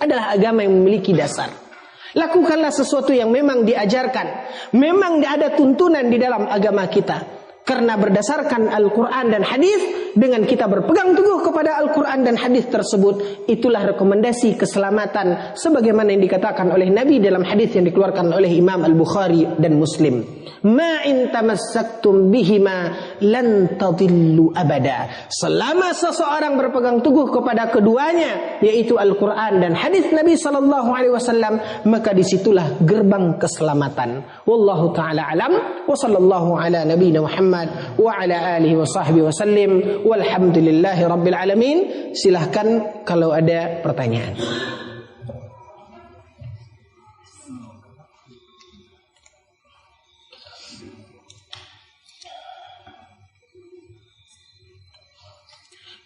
adalah agama yang memiliki dasar. Lakukanlah sesuatu yang memang diajarkan, memang ada tuntunan di dalam agama kita. Karena berdasarkan Al-Quran dan hadis, dengan kita berpegang teguh kepada Al-Quran dan hadis tersebut, itulah rekomendasi keselamatan sebagaimana yang dikatakan oleh Nabi dalam hadis yang dikeluarkan oleh Imam Al-Bukhari dan Muslim. Ma in tamassaktum bihima lan tadillu abada. Selama seseorang berpegang teguh kepada keduanya, yaitu Al-Quran dan hadis Nabi sallallahu alaihi wasallam, maka disitulah gerbang keselamatan. Wallahu taala alam wa sallallahu ala nabiyina Muhammad wa ala alihi wa sahbihi wa sallim walhamdulillahi rabbil alamin. Silahkan kalau ada pertanyaan.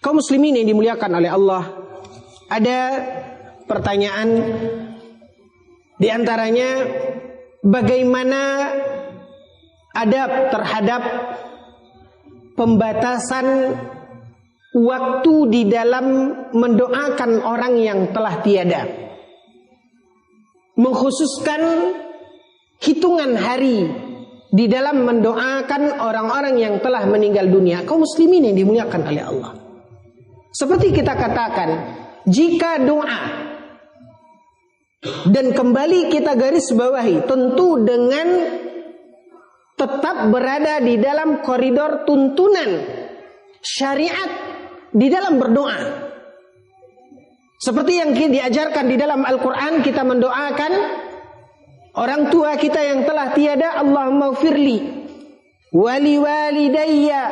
Kaum muslimin yang dimuliakan oleh Allah, ada pertanyaan di antaranya bagaimana adab terhadap pembatasan waktu di dalam mendoakan orang yang telah tiada, mengkhususkan hitungan hari di dalam mendoakan orang-orang yang telah meninggal dunia. Kaum muslimin yang dimuliakan oleh Allah, seperti kita katakan, jika doa, dan kembali kita garis bawahi, tentu dengan tetap berada di dalam koridor tuntunan syariat di dalam berdoa. Seperti yang diajarkan di dalam Al-Quran, kita mendoakan orang tua kita yang telah tiada, Allahumma ghfirli wali walidayya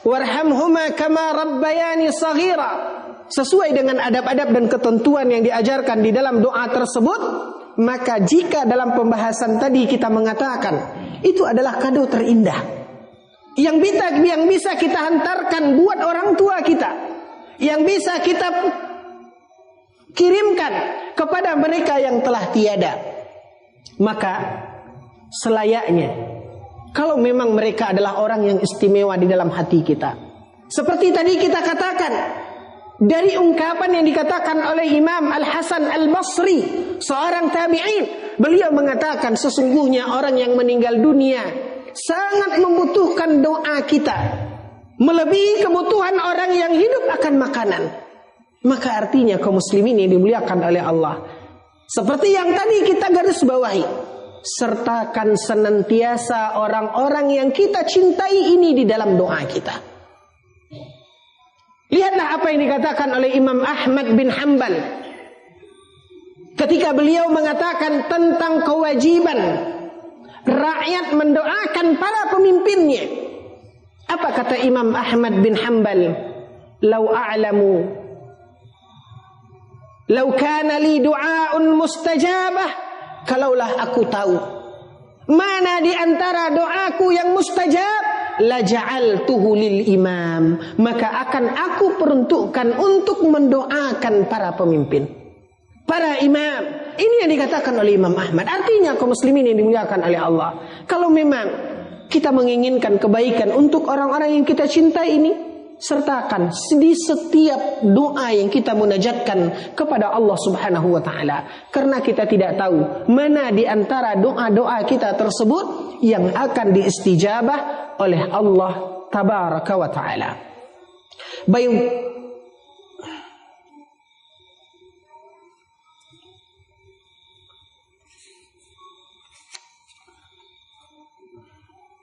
warhamhuma kama rabbayani saghira. sesuai dengan adab-adab dan ketentuan yang diajarkan di dalam doa tersebut, maka jika dalam pembahasan tadi kita mengatakan itu adalah kado terindah yang bisa kita hantarkan buat orang tua kita, yang bisa kita kirimkan kepada mereka yang telah tiada, maka selayaknya kalau memang mereka adalah orang yang istimewa di dalam hati kita, seperti tadi kita katakan dari ungkapan yang dikatakan oleh Imam Al-Hasan Al-Basri, seorang tabi'in, beliau mengatakan sesungguhnya orang yang meninggal dunia sangat membutuhkan doa kita melebihi kebutuhan orang yang hidup akan makanan. Maka artinya kaum muslimin yang dimuliakan oleh Allah, seperti yang tadi kita garis bawahi, sertakan senantiasa orang-orang yang kita cintai ini di dalam doa kita. Lihatlah apa yang dikatakan oleh Imam Ahmad bin Hanbal ketika beliau mengatakan tentang kewajiban rakyat mendoakan para pemimpinnya. Apa kata Imam Ahmad bin Hanbal? Lau a'lamu lau kana li du'aun mustajabah, kalaulah aku tahu mana di antara doaku yang mustajab, la ja'altuhu lil imam, maka akan aku peruntukkan untuk mendoakan para pemimpin, para imam. Ini yang dikatakan oleh Imam Ahmad. Artinya kaum muslimin yang dimuliakan oleh Allah, kalau memang kita menginginkan kebaikan untuk orang-orang yang kita cintai ini, sertakan di setiap doa yang kita munajatkan kepada Allah Subhanahu wa taala, karena kita tidak tahu mana di antara doa-doa kita tersebut yang akan diistijabah oleh Allah tabaraka wa taala. Baik,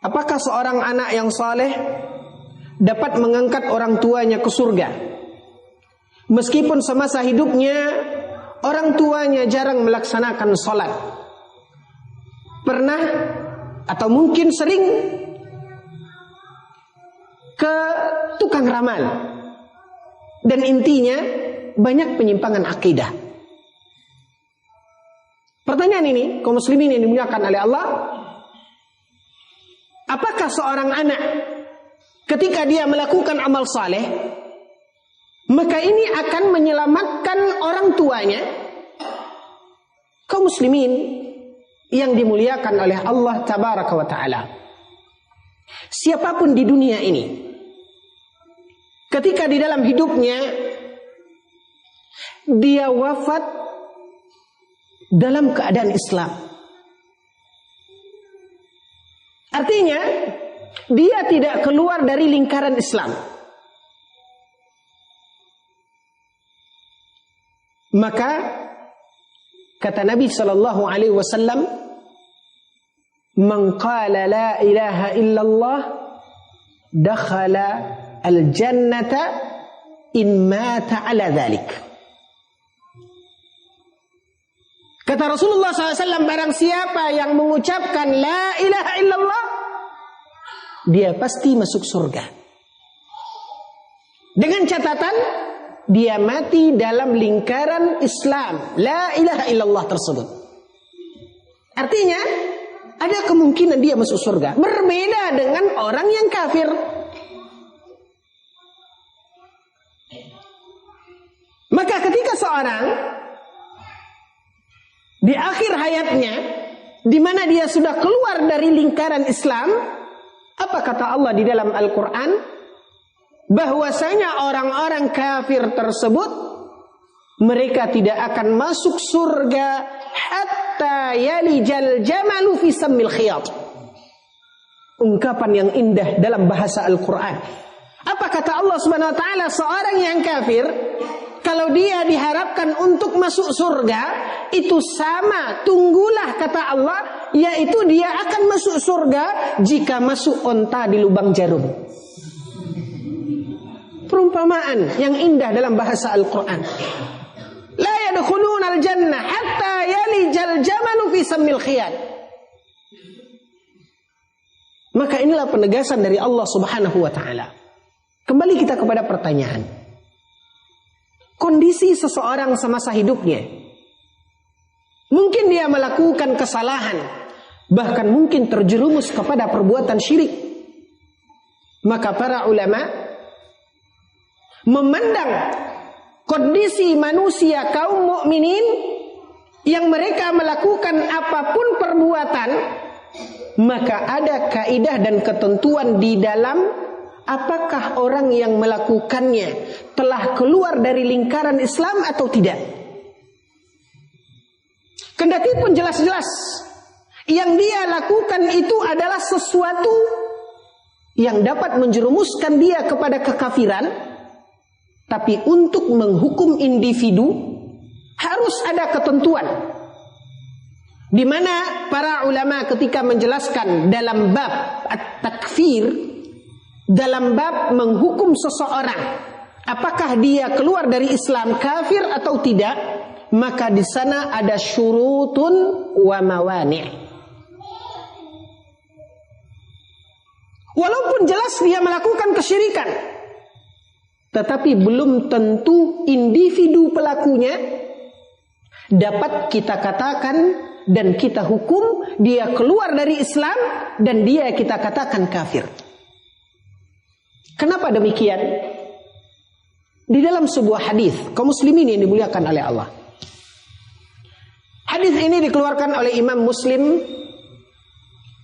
apakah seorang anak yang saleh dapat mengangkat orang tuanya ke surga meskipun semasa hidupnya orang tuanya jarang melaksanakan sholat? Pernah atau mungkin sering ke tukang ramal, dan intinya banyak penyimpangan akidah. Pertanyaan ini kaum muslimin yang dimuliakan oleh Allah, apakah seorang anak ketika dia melakukan amal saleh, maka ini akan menyelamatkan orang tuanya? Kaum muslimin yang dimuliakan oleh Allah tabaraka wa ta'ala, siapapun di dunia ini, ketika di dalam hidupnya dia wafat dalam keadaan Islam, artinya dia tidak keluar dari lingkaran Islam, maka kata Nabi sallallahu alaihi wasallam, "Man qala la ilaha illallah dakhala al-jannata in mata ala dhalik." Kata Rasulullah SAW, barang siapa yang mengucapkan la ilaha illallah, dia pasti masuk surga, dengan catatan dia mati dalam lingkaran Islam, la ilaha illallah tersebut. Artinya ada kemungkinan dia masuk surga, berbeda dengan orang yang kafir. Maka ketika seorang di akhir hayatnya, di mana dia sudah keluar dari lingkaran Islam, apa kata Allah di dalam Al-Quran? Bahwasanya orang-orang kafir tersebut, mereka tidak akan masuk surga hatta yalijal jamalu fi sammil khiyat. Ungkapan yang indah dalam bahasa Al-Quran. Apa kata Allah Subhanahu wa taala? Seorang yang kafir, kalau dia diharapkan untuk masuk surga, itu sama, tunggulah kata Allah, yaitu dia akan masuk surga jika masuk onta di lubang jarum. Perumpamaan yang indah dalam bahasa Al-Quran. La yadkhuluna al-jannah hatta yalijal jamalu fi sammil khiyat. Maka inilah penegasan dari Allah Subhanahu wa taala. Kembali kita kepada pertanyaan. kondisi seseorang semasa hidupnya. Mungkin dia melakukan kesalahan, bahkan mungkin terjerumus kepada perbuatan syirik. Maka para ulama memandang kondisi manusia kaum mukminin yang mereka melakukan apapun perbuatan, maka ada kaidah dan ketentuan di dalam apakah orang yang melakukannya telah keluar dari lingkaran Islam atau tidak. Kendati pun jelas-jelas yang dia lakukan itu adalah sesuatu yang dapat menjerumuskan dia kepada kekafiran, tapi untuk menghukum individu harus ada ketentuan. Di mana para ulama ketika menjelaskan dalam bab at-takfir, dalam bab menghukum seseorang apakah dia keluar dari Islam kafir atau tidak, maka di sana ada syurutun wa mawani'. Walaupun jelas dia melakukan kesyirikan, tetapi belum tentu individu pelakunya dapat kita katakan dan kita hukum dia keluar dari Islam dan dia kita katakan kafir. Kenapa demikian? Di dalam sebuah hadis kaum muslimin yang dimuliakan oleh Allah. Hadis ini dikeluarkan oleh Imam Muslim,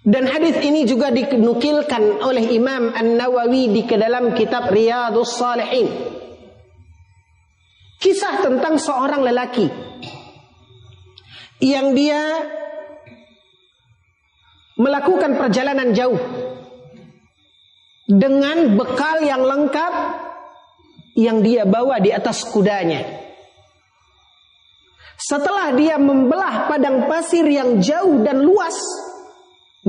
dan hadis ini juga dinukilkan oleh Imam An-Nawawi di dalam kitab Riyadhus Shalihin. Kisah tentang seorang lelaki yang dia melakukan perjalanan jauh dengan bekal yang lengkap yang dia bawa di atas kudanya. Setelah dia membelah padang pasir yang jauh dan luas,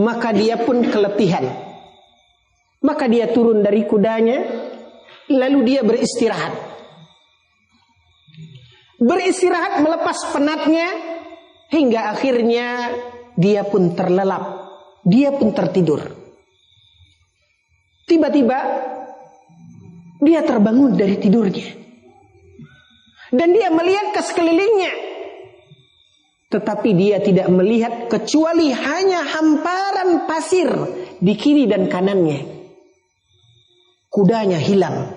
maka dia pun keletihan. Maka dia turun dari kudanya, lalu dia beristirahat. Beristirahat melepas penatnya, hingga akhirnya dia pun terlelap, dia pun tertidur. Tiba-tiba dia terbangun dari tidurnya, dan dia melihat ke sekelilingnya, tetapi dia tidak melihat kecuali hanya hamparan pasir di kiri dan kanannya. Kudanya hilang,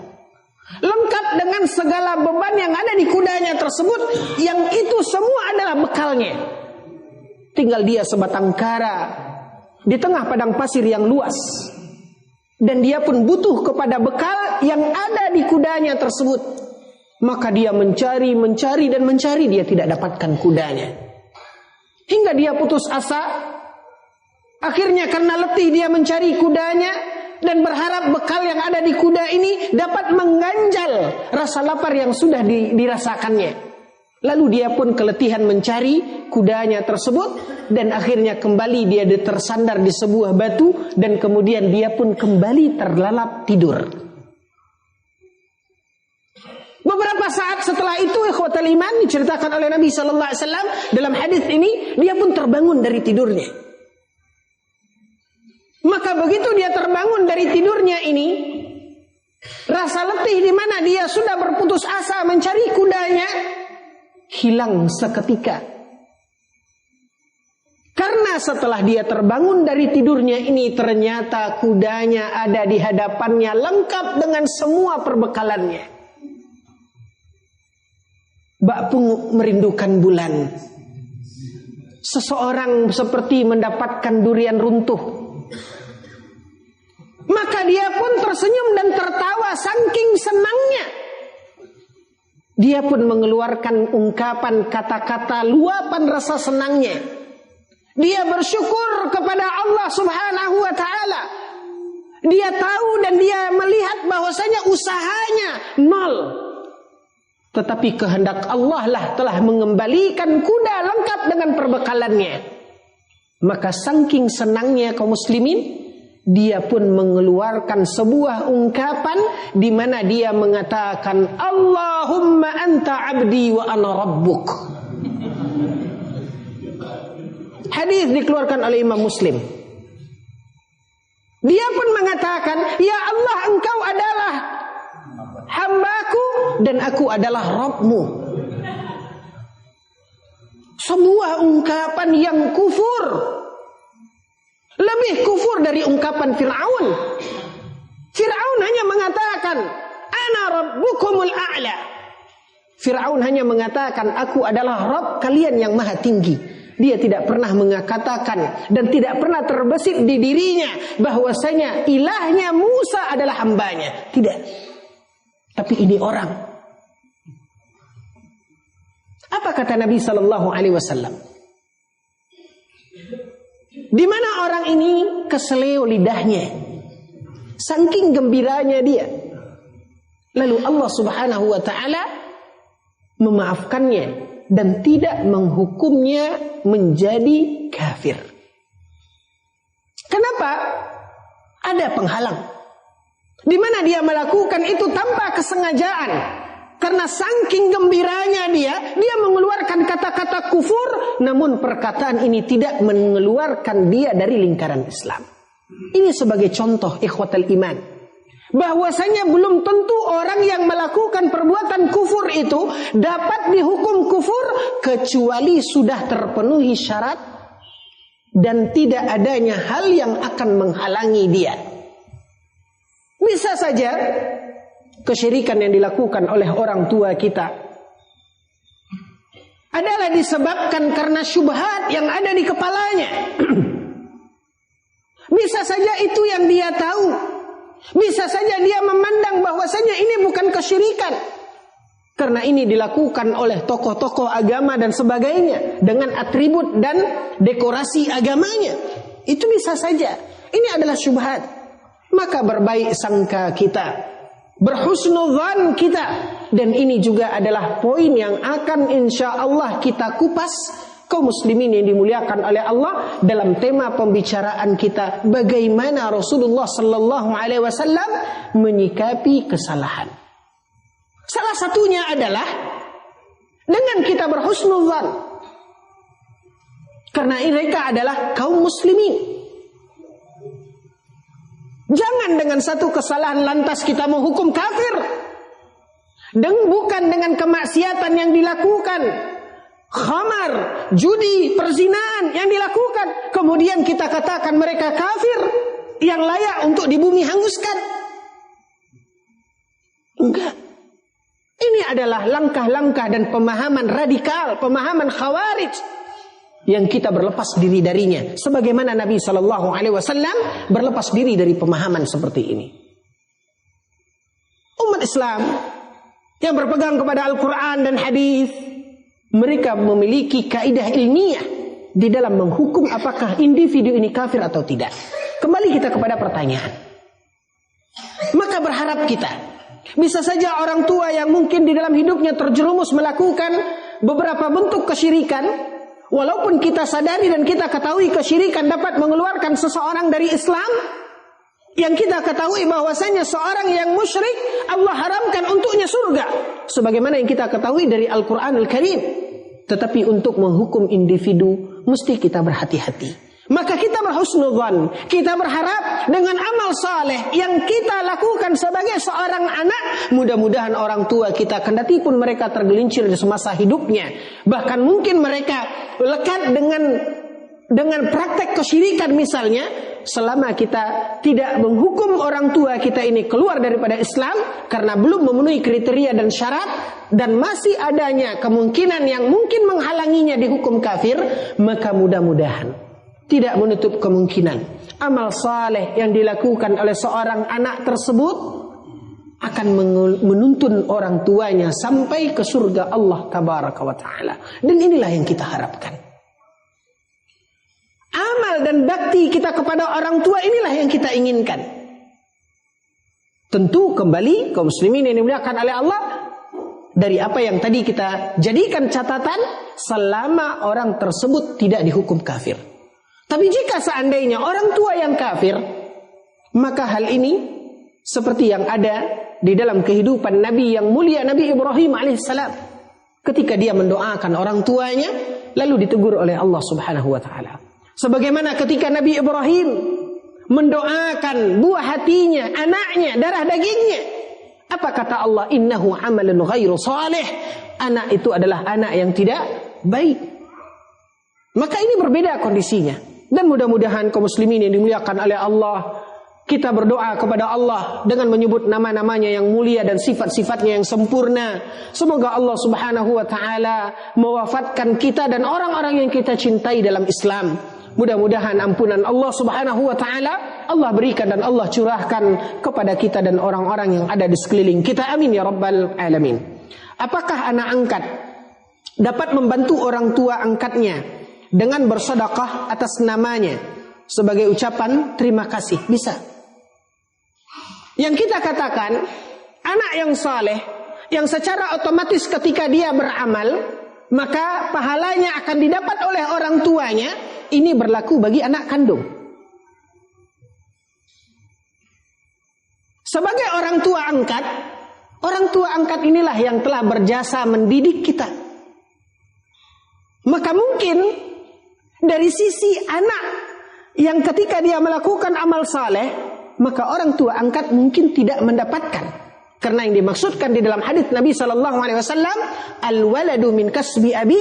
lengkap dengan segala beban yang ada di kudanya tersebut, yang itu semua adalah bekalnya. Tinggal dia sebatang kara di tengah padang pasir yang luas, dan dia pun butuh kepada bekal yang ada di kudanya tersebut. Maka dia mencari dan mencari, dia tidak dapatkan kudanya. Hingga dia putus asa. Akhirnya karena letih dia mencari kudanya dan berharap bekal yang ada di kuda ini dapat mengganjal rasa lapar yang sudah dirasakannya. Lalu dia pun keletihan mencari kudanya tersebut, dan akhirnya kembali dia tersandar di sebuah batu, dan kemudian dia pun kembali terlelap tidur. Beberapa saat setelah itu, ikhwatal iman, diceritakan oleh Nabi sallallahu alaihi wasallam dalam hadis ini, dia pun terbangun dari tidurnya. Maka begitu dia terbangun dari tidurnya ini, rasa letih di mana dia sudah berputus asa mencari kudanya hilang seketika. Karena setelah dia terbangun dari tidurnya ini, ternyata kudanya ada di hadapannya lengkap dengan semua perbekalannya. Bak pungut merindukan bulan. Seseorang seperti mendapatkan durian runtuh. Maka dia pun tersenyum dan tertawa saking senangnya. Dia pun mengeluarkan ungkapan kata-kata luapan rasa senangnya. Dia bersyukur kepada Allah Subhanahu wa ta'ala. Dia tahu dan dia melihat bahwasanya usahanya nol, tetapi kehendak Allah lah telah mengembalikan kuda lengkap dengan perbekalannya. Maka saking senangnya kaum muslimin, dia pun mengeluarkan sebuah ungkapan di mana dia mengatakan, Allahumma anta abdi wa ana rabbuk. Hadis dikeluarkan oleh Imam Muslim. Dia pun mengatakan, ya Allah, engkau adalah hambaku dan aku adalah Rabbmu. Sebuah ungkapan yang kufur, lebih kufur dari ungkapan Fir'aun. Fir'aun hanya mengatakan, ana rabbukumul a'la. Fir'aun hanya mengatakan, aku adalah Rabb kalian yang maha tinggi. Dia tidak pernah mengatakan dan tidak pernah terbesit di dirinya bahwasanya ilahnya Musa adalah hambanya. Tidak. Tapi ini orang. Apa kata Nabi Sallallahu Alaihi Wasallam? Di mana orang ini keseleo lidahnya, saking gembiranya dia. Lalu Allah Subhanahu Wa Taala memaafkannya dan tidak menghukumnya menjadi kafir. Kenapa? Ada penghalang. Di mana dia melakukan itu tanpa kesengajaan. Karena saking gembiranya dia mengeluarkan kata-kata kufur, namun perkataan ini tidak mengeluarkan dia dari lingkaran Islam. Ini sebagai contoh ikhwatal iman, bahwasanya belum tentu orang yang melakukan perbuatan kufur itu dapat dihukum kufur kecuali sudah terpenuhi syarat dan tidak adanya hal yang akan menghalangi dia. Bisa saja kesyirikan yang dilakukan oleh orang tua kita adalah disebabkan karena syubhat yang ada di kepalanya. Bisa saja itu yang dia tahu. Bisa saja dia memandang bahwasanya ini bukan kesyirikan, karena ini dilakukan oleh tokoh-tokoh agama dan sebagainya dengan atribut dan dekorasi agamanya. Itu bisa saja. Ini adalah syubhat. Maka berbaik sangka kita, berhusnudzan kita, dan ini juga adalah poin yang akan insya Allah kita kupas kaum muslimin yang dimuliakan oleh Allah dalam tema pembicaraan kita, bagaimana Rasulullah Sallallahu Alaihi Wasallam menyikapi kesalahan. Salah satunya adalah dengan kita berhusnudzan, karena mereka adalah kaum muslimin. Jangan dengan satu kesalahan lantas kita menghukum kafir. Dan bukan dengan kemaksiatan yang dilakukan, khamar, judi, perzinaan yang dilakukan, kemudian kita katakan mereka kafir yang layak untuk di bumi hanguskan. Enggak. Ini adalah langkah-langkah dan pemahaman radikal, pemahaman khawarij yang kita berlepas diri darinya, sebagaimana Nabi Sallallahu Alaihi Wasallam berlepas diri dari pemahaman seperti ini. Umat Islam yang berpegang kepada Al-Quran dan hadis, mereka memiliki kaidah ilmiah di dalam menghukum apakah individu ini kafir atau tidak. Kembali kita kepada pertanyaan. Maka berharap kita, bisa saja orang tua yang mungkin di dalam hidupnya terjerumus melakukan beberapa bentuk kesyirikan, walaupun kita sadari dan kita ketahui kesyirikan dapat mengeluarkan seseorang dari Islam, yang kita ketahui bahwasanya seorang yang musyrik Allah haramkan untuknya surga, sebagaimana yang kita ketahui dari Al-Quranul Karim. Tetapi untuk menghukum individu mesti kita berhati-hati. Maka kita berhusnudzan, kita berharap dengan amal saleh yang kita lakukan sebagai seorang anak, mudah-mudahan orang tua kita, kendati pun mereka tergelincir di semasa hidupnya, bahkan mungkin mereka lekat dengan praktek kesyirikan misalnya, selama kita tidak menghukum orang tua kita ini keluar daripada Islam karena belum memenuhi kriteria dan syarat, dan masih adanya kemungkinan yang mungkin menghalanginya dihukum kafir, maka mudah-mudahan tidak menutup kemungkinan amal saleh yang dilakukan oleh seorang anak tersebut akan menuntun orang tuanya sampai ke surga Allah Tabaraka wa Ta'ala. Dan inilah yang kita harapkan. Amal dan bakti kita kepada orang tua inilah yang kita inginkan. Tentu kembali kaum muslimin yang dimuliakan oleh Allah, dari apa yang tadi kita jadikan catatan, selama orang tersebut tidak dihukum kafir. Tapi jika seandainya orang tua yang kafir, maka hal ini seperti yang ada di dalam kehidupan Nabi yang mulia, Nabi Ibrahim alaihissalam. Ketika dia mendoakan orang tuanya, lalu ditegur oleh Allah Subhanahu wa Ta'ala. Sebagaimana ketika Nabi Ibrahim mendoakan buah hatinya, anaknya, darah dagingnya, Apa kata Allah? Innahu amalun ghairu salih. Anak itu adalah anak yang tidak baik. Maka ini berbeda kondisinya. Dan mudah-mudahan kaum muslimin yang dimuliakan oleh Allah, kita berdoa kepada Allah dengan menyebut nama-namanya yang mulia dan sifat-sifatnya yang sempurna. Semoga Allah subhanahu wa ta'ala mewafatkan kita dan orang-orang yang kita cintai dalam Islam. Mudah-mudahan ampunan Allah subhanahu wa ta'ala Allah berikan dan Allah curahkan kepada kita dan orang-orang yang ada di sekeliling kita. Amin ya rabbal alamin. Apakah anak angkat dapat membantu orang tua angkatnya dengan bersedekah atas namanya sebagai ucapan terima kasih? Bisa. Yang kita katakan, anak yang saleh, yang secara otomatis ketika dia beramal, maka pahalanya akan didapat oleh orang tuanya. Ini berlaku bagi anak kandung. Sebagai orang tua angkat inilah yang telah berjasa mendidik kita. Maka mungkin dari sisi anak yang ketika dia melakukan amal saleh, maka orang tua angkat mungkin tidak mendapatkan. Karena yang dimaksudkan di dalam hadis Nabi SAW, al-waladu min kasbi abi.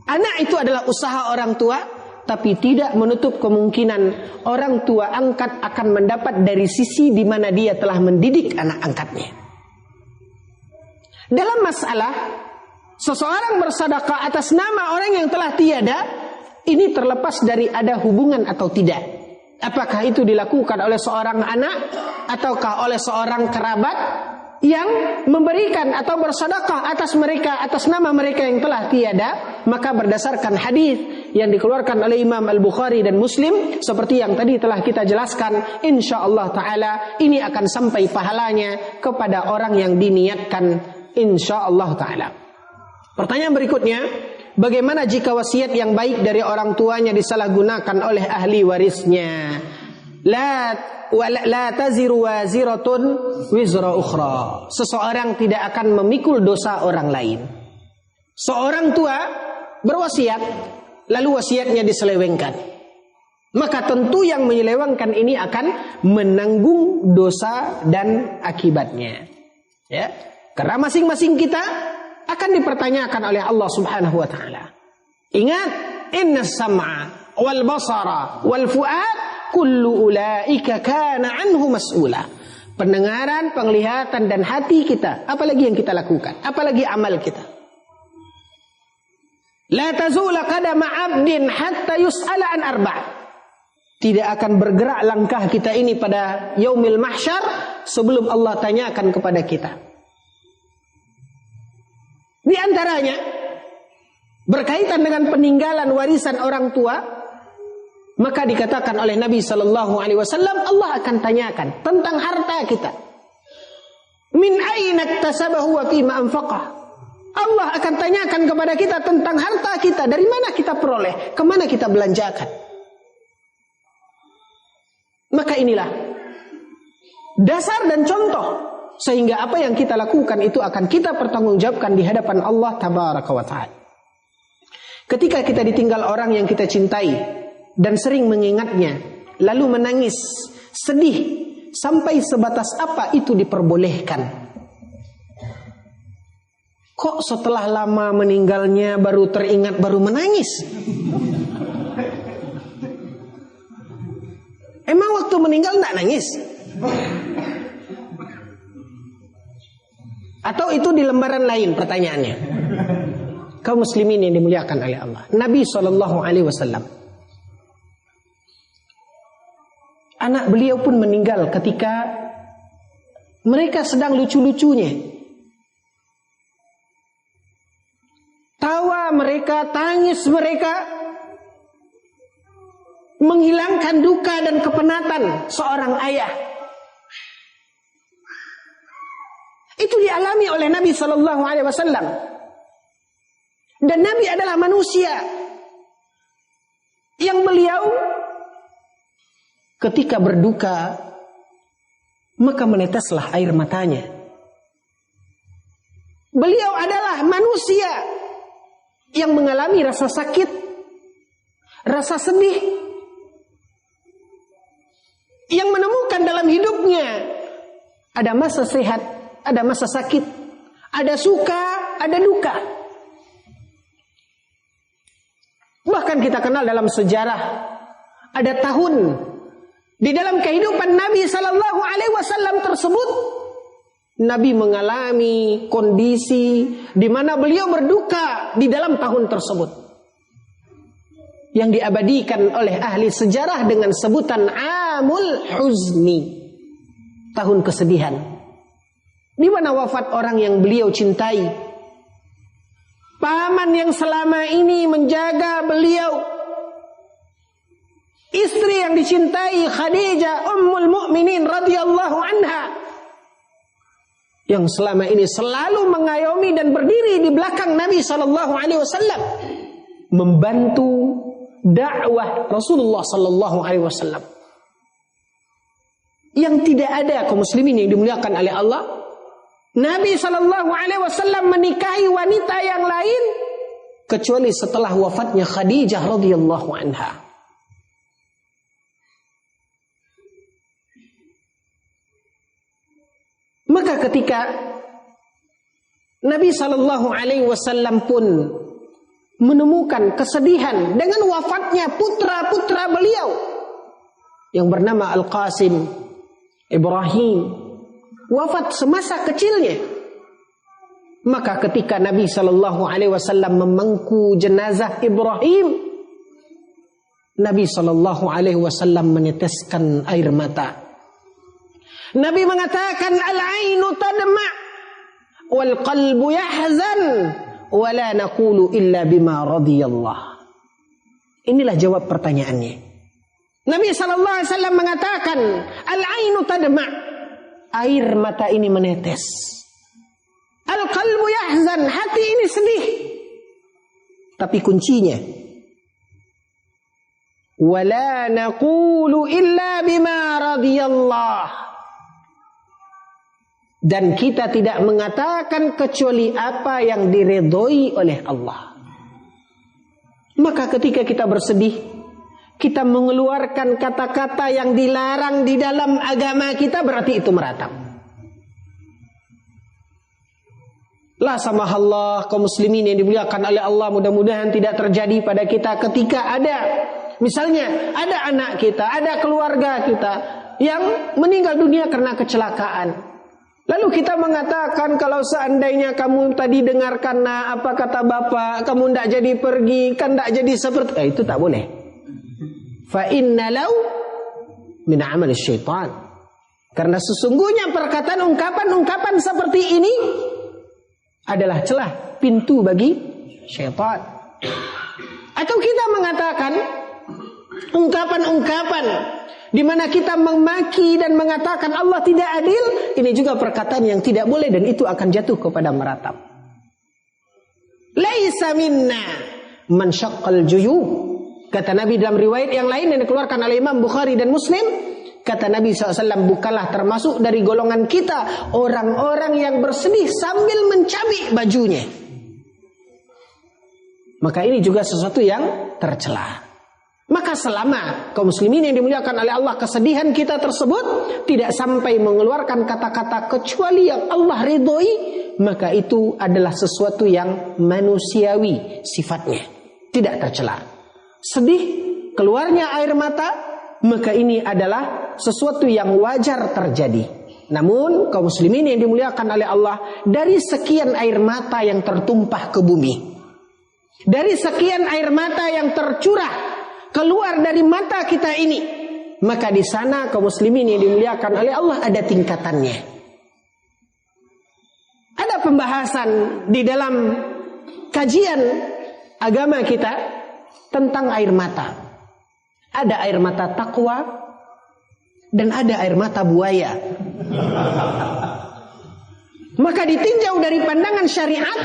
Anak itu adalah usaha orang tua, tapi tidak menutup kemungkinan orang tua angkat akan mendapat dari sisi di mana dia telah mendidik anak angkatnya. Dalam masalah seseorang bersedekah atas nama orang yang telah tiada, ini terlepas dari ada hubungan atau tidak. Apakah itu dilakukan oleh seorang anak ataukah oleh seorang kerabat yang memberikan atau bersedekah atas mereka, atas nama mereka yang telah tiada? Maka berdasarkan hadis yang dikeluarkan oleh Imam Al-Bukhari dan Muslim, seperti yang tadi telah kita jelaskan, insyaallah ta'ala ini akan sampai pahalanya kepada orang yang diniatkan, insyaallah ta'ala. Pertanyaan berikutnya, bagaimana jika wasiat yang baik dari orang tuanya disalahgunakan oleh ahli warisnya? La taziru waziratun wizra ukhra. Seseorang tidak akan memikul dosa orang lain. Seorang tua berwasiat, lalu wasiatnya diselewengkan, maka tentu yang menyelewengkan ini akan menanggung dosa dan akibatnya. Ya, karena masing-masing kita akan dipertanyakan oleh Allah subhanahu wa ta'ala. Ingat, inna sam'a wal basara wal fu'ad kullu ulaika kana anhu mas'ula. Pendengaran, penglihatan dan hati kita, apalagi yang kita lakukan, apalagi amal kita. La tazula qadama 'abdin hatta yus'ala an arba'. Tidak akan bergerak langkah kita ini pada yaumil mahsyar sebelum Allah tanyakan kepada kita. Di antaranya berkaitan dengan peninggalan warisan orang tua, maka dikatakan oleh Nabi sallallahu alaihi wasallam, Allah akan tanyakan tentang harta kita. Min aina iktasabahu wa fima anfaqah. Allah akan tanyakan kepada kita tentang harta kita, dari mana kita peroleh, kemana kita belanjakan. Maka inilah dasar dan contoh sehingga apa yang kita lakukan itu akan kita pertanggungjawabkan di hadapan Allah tabaraka wa ta'ala. Ketika kita ditinggal orang yang kita cintai dan sering mengingatnya, lalu menangis, sedih, sampai sebatas apa itu diperbolehkan? Kok setelah lama meninggalnya baru teringat, baru menangis? Emang waktu meninggal enggak nangis? Atau itu di lembaran lain pertanyaannya? Kaum muslimin yang dimuliakan oleh Allah, Nabi SAW, anak beliau pun meninggal ketika mereka sedang lucu-lucunya. Tawa mereka, tangis mereka, menghilangkan duka dan kepenatan seorang ayah. Itu dialami oleh Nabi SAW. Dan Nabi adalah manusia yang beliau ketika berduka maka meneteslah air matanya. Beliau adalah manusia yang mengalami rasa sakit, rasa sedih, yang menemukan dalam hidupnya Ada masa sehat, ada masa sakit, ada suka, ada duka. Bahkan kita kenal dalam sejarah, ada tahun di dalam kehidupan Nabi Sallallahu Alaihi Wasallam tersebut, Nabi mengalami kondisi di mana beliau berduka di dalam tahun tersebut, yang diabadikan oleh ahli sejarah dengan sebutan Amul Huzni, tahun kesedihan, di mana wafat orang yang beliau cintai, paman yang selama ini menjaga beliau, istri yang dicintai Khadijah Ummul Mukminin radhiyallahu anha, yang selama ini selalu mengayomi dan berdiri di belakang Nabi sallallahu alaihi wasallam, membantu dakwah Rasulullah sallallahu alaihi wasallam. Yang tidak ada kaum muslimin yang dimuliakan oleh Allah, Nabi sallallahu alaihi wasallam menikahi wanita yang lain kecuali setelah wafatnya Khadijah radhiyallahu anha. Maka ketika Nabi sallallahu alaihi wasallam pun menemukan kesedihan dengan wafatnya putra-putra beliau yang bernama Al-Qasim, Ibrahim, wafat semasa kecilnya. Maka ketika Nabi sallallahu alaihi wasallam memangku jenazah Ibrahim, Nabi sallallahu alaihi wasallam meneteskan air mata. Nabi mengatakan, al-ainu tadma wal qalbu yahzan wa la naqulu illa bima radiyallah. Inilah jawab pertanyaannya. Nabi sallallahu alaihi wasallam mengatakan, al-ainu tadma, air mata ini menetes. Al-qalbu yahzan, hati ini sedih. Tapi kuncinya, wa la naqulu illa bima radiyallah. Dan kita tidak mengatakan kecuali apa yang diridhoi oleh Allah. Maka ketika kita bersedih, kita mengeluarkan kata-kata yang dilarang di dalam agama kita, berarti itu meratap. La samahallah kaum muslimin yang dimuliakan oleh Allah, mudah-mudahan tidak terjadi pada kita ketika ada, misalnya ada anak kita, ada keluarga kita yang meninggal dunia karena kecelakaan. Lalu kita mengatakan, kalau seandainya kamu tadi dengarkan apa kata bapak, kamu tidak jadi pergi, kan tidak jadi seperti itu, tak boleh. Fa inna lau min amal syaitan. Karena sesungguhnya perkataan ungkapan-ungkapan seperti ini adalah celah pintu bagi syaitan. Atau kita mengatakan ungkapan-ungkapan di mana kita memaki dan mengatakan Allah tidak adil, ini juga perkataan yang tidak boleh dan itu akan jatuh kepada meratap. Laisa minna man syaqqal juyub. Kata Nabi dalam riwayat yang lain yang dikeluarkan oleh Imam Bukhari dan Muslim, kata Nabi SAW, bukanlah termasuk dari golongan kita orang-orang yang bersedih sambil mencabik bajunya. Maka ini juga sesuatu yang tercela. Maka selama kaum muslimin yang dimuliakan oleh Allah, kesedihan kita tersebut tidak sampai mengeluarkan kata-kata kecuali yang Allah ridhoi, maka itu adalah sesuatu yang manusiawi sifatnya, tidak tercela. Sedih, keluarnya air mata, maka ini adalah sesuatu yang wajar terjadi. Namun kaum muslimin yang dimuliakan oleh Allah, dari sekian air mata yang tertumpah ke bumi, dari sekian air mata yang tercurah keluar dari mata kita ini, maka di sana kaum muslimin yang dimuliakan oleh Allah ada tingkatannya. Ada pembahasan di dalam kajian agama kita tentang air mata. Ada air mata takwa dan ada air mata buaya. Maka ditinjau dari pandangan syariat,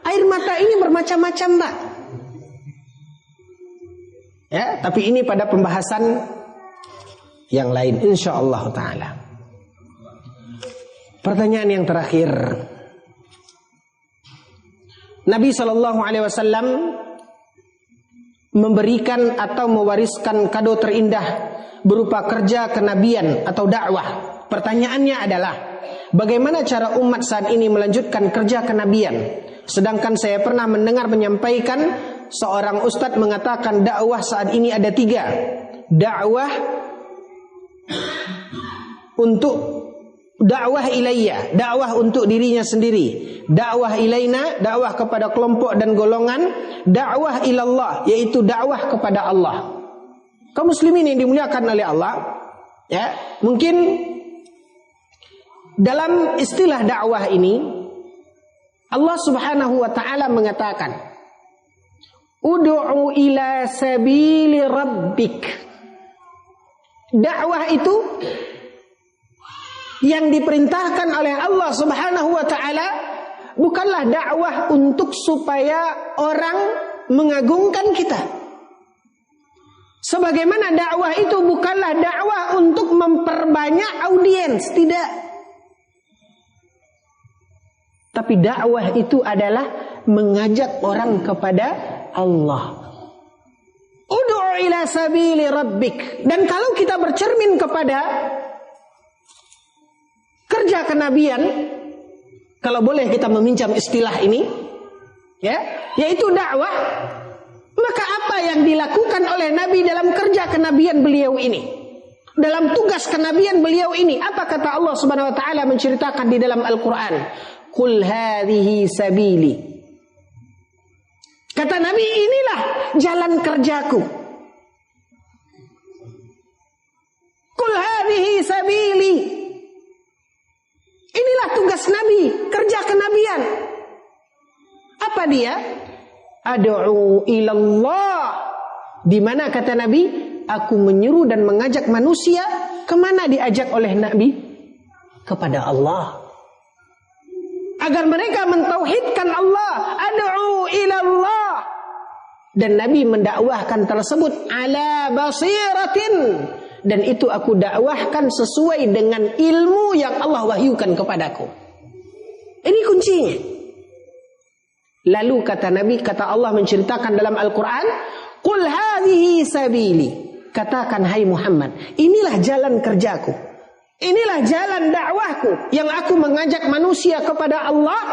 air mata ini bermacam-macam, Mbak. Ya, tapi ini pada pembahasan yang lain insyaallah taala. Pertanyaan yang terakhir. Nabi sallallahu alaihi wasallam memberikan atau mewariskan kado terindah berupa kerja kenabian atau dakwah. Pertanyaannya adalah, bagaimana cara umat saat ini melanjutkan kerja kenabian. Sedangkan saya pernah mendengar menyampaikan seorang ustadz mengatakan dakwah saat ini ada 3. Dakwah untuk dakwah ilayya, dakwah untuk dirinya sendiri. Dakwah ilaina, dakwah kepada kelompok dan golongan. Dakwah ilallah, yaitu dakwah kepada Allah. Kaum muslimin yang dimuliakan oleh Allah, ya, mungkin dalam istilah dakwah ini Allah Subhanahu wa taala mengatakan, ud'u ila sabili rabbik. Dakwah itu yang diperintahkan oleh Allah Subhanahu wa taala bukanlah dakwah untuk supaya orang mengagungkan kita. Sebagaimana dakwah itu bukanlah dakwah untuk memperbanyak audiens, tidak. Tapi dakwah itu adalah mengajak orang kepada Allah. Ud'u ila sabili rabbik. Dan kalau kita bercermin kepada kerja kenabian, kalau boleh kita meminjam istilah ini, ya, yaitu dakwah, maka apa yang dilakukan oleh Nabi dalam kerja kenabian beliau ini, dalam tugas kenabian beliau ini, apa kata Allah Subhanahu wa taala menceritakan di dalam Al-Qur'an? Qul hadhihi sabili. Kata Nabi, inilah jalan kerjaku. Qul hadhihi sabili. Inilah tugas Nabi, kerja kenabian. Apa dia? Ad'u ilallah. Di mana kata Nabi, aku menyeru dan mengajak manusia, kemana diajak oleh Nabi? Kepada Allah. Agar mereka mentauhidkan Allah. Ad'u ilallah. Dan Nabi mendakwahkan tersebut ala basiratin. Dan itu aku dakwahkan sesuai dengan ilmu yang Allah wahyukan kepadaku. Ini kuncinya. Lalu kata Nabi, kata Allah menceritakan dalam Al-Quran, Qul hadhihi sabili. Katakan, hai Muhammad, inilah jalan kerjaku. Inilah jalan dakwahku. Yang aku mengajak manusia kepada Allah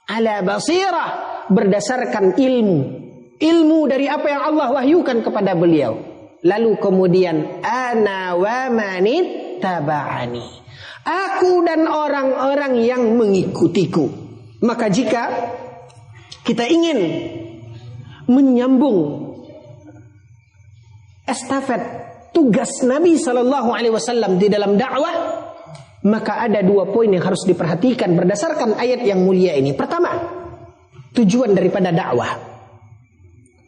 ala basirah. Berdasarkan ilmu. Ilmu dari apa yang Allah wahyukan kepada beliau. Lalu kemudian ana wa manit taba'ani. Aku dan orang-orang yang mengikutiku. Maka jika kita ingin menyambung estafet tugas Nabi SAW di dalam dakwah, maka ada 2 poin yang harus diperhatikan berdasarkan ayat yang mulia ini. Pertama, tujuan daripada dakwah.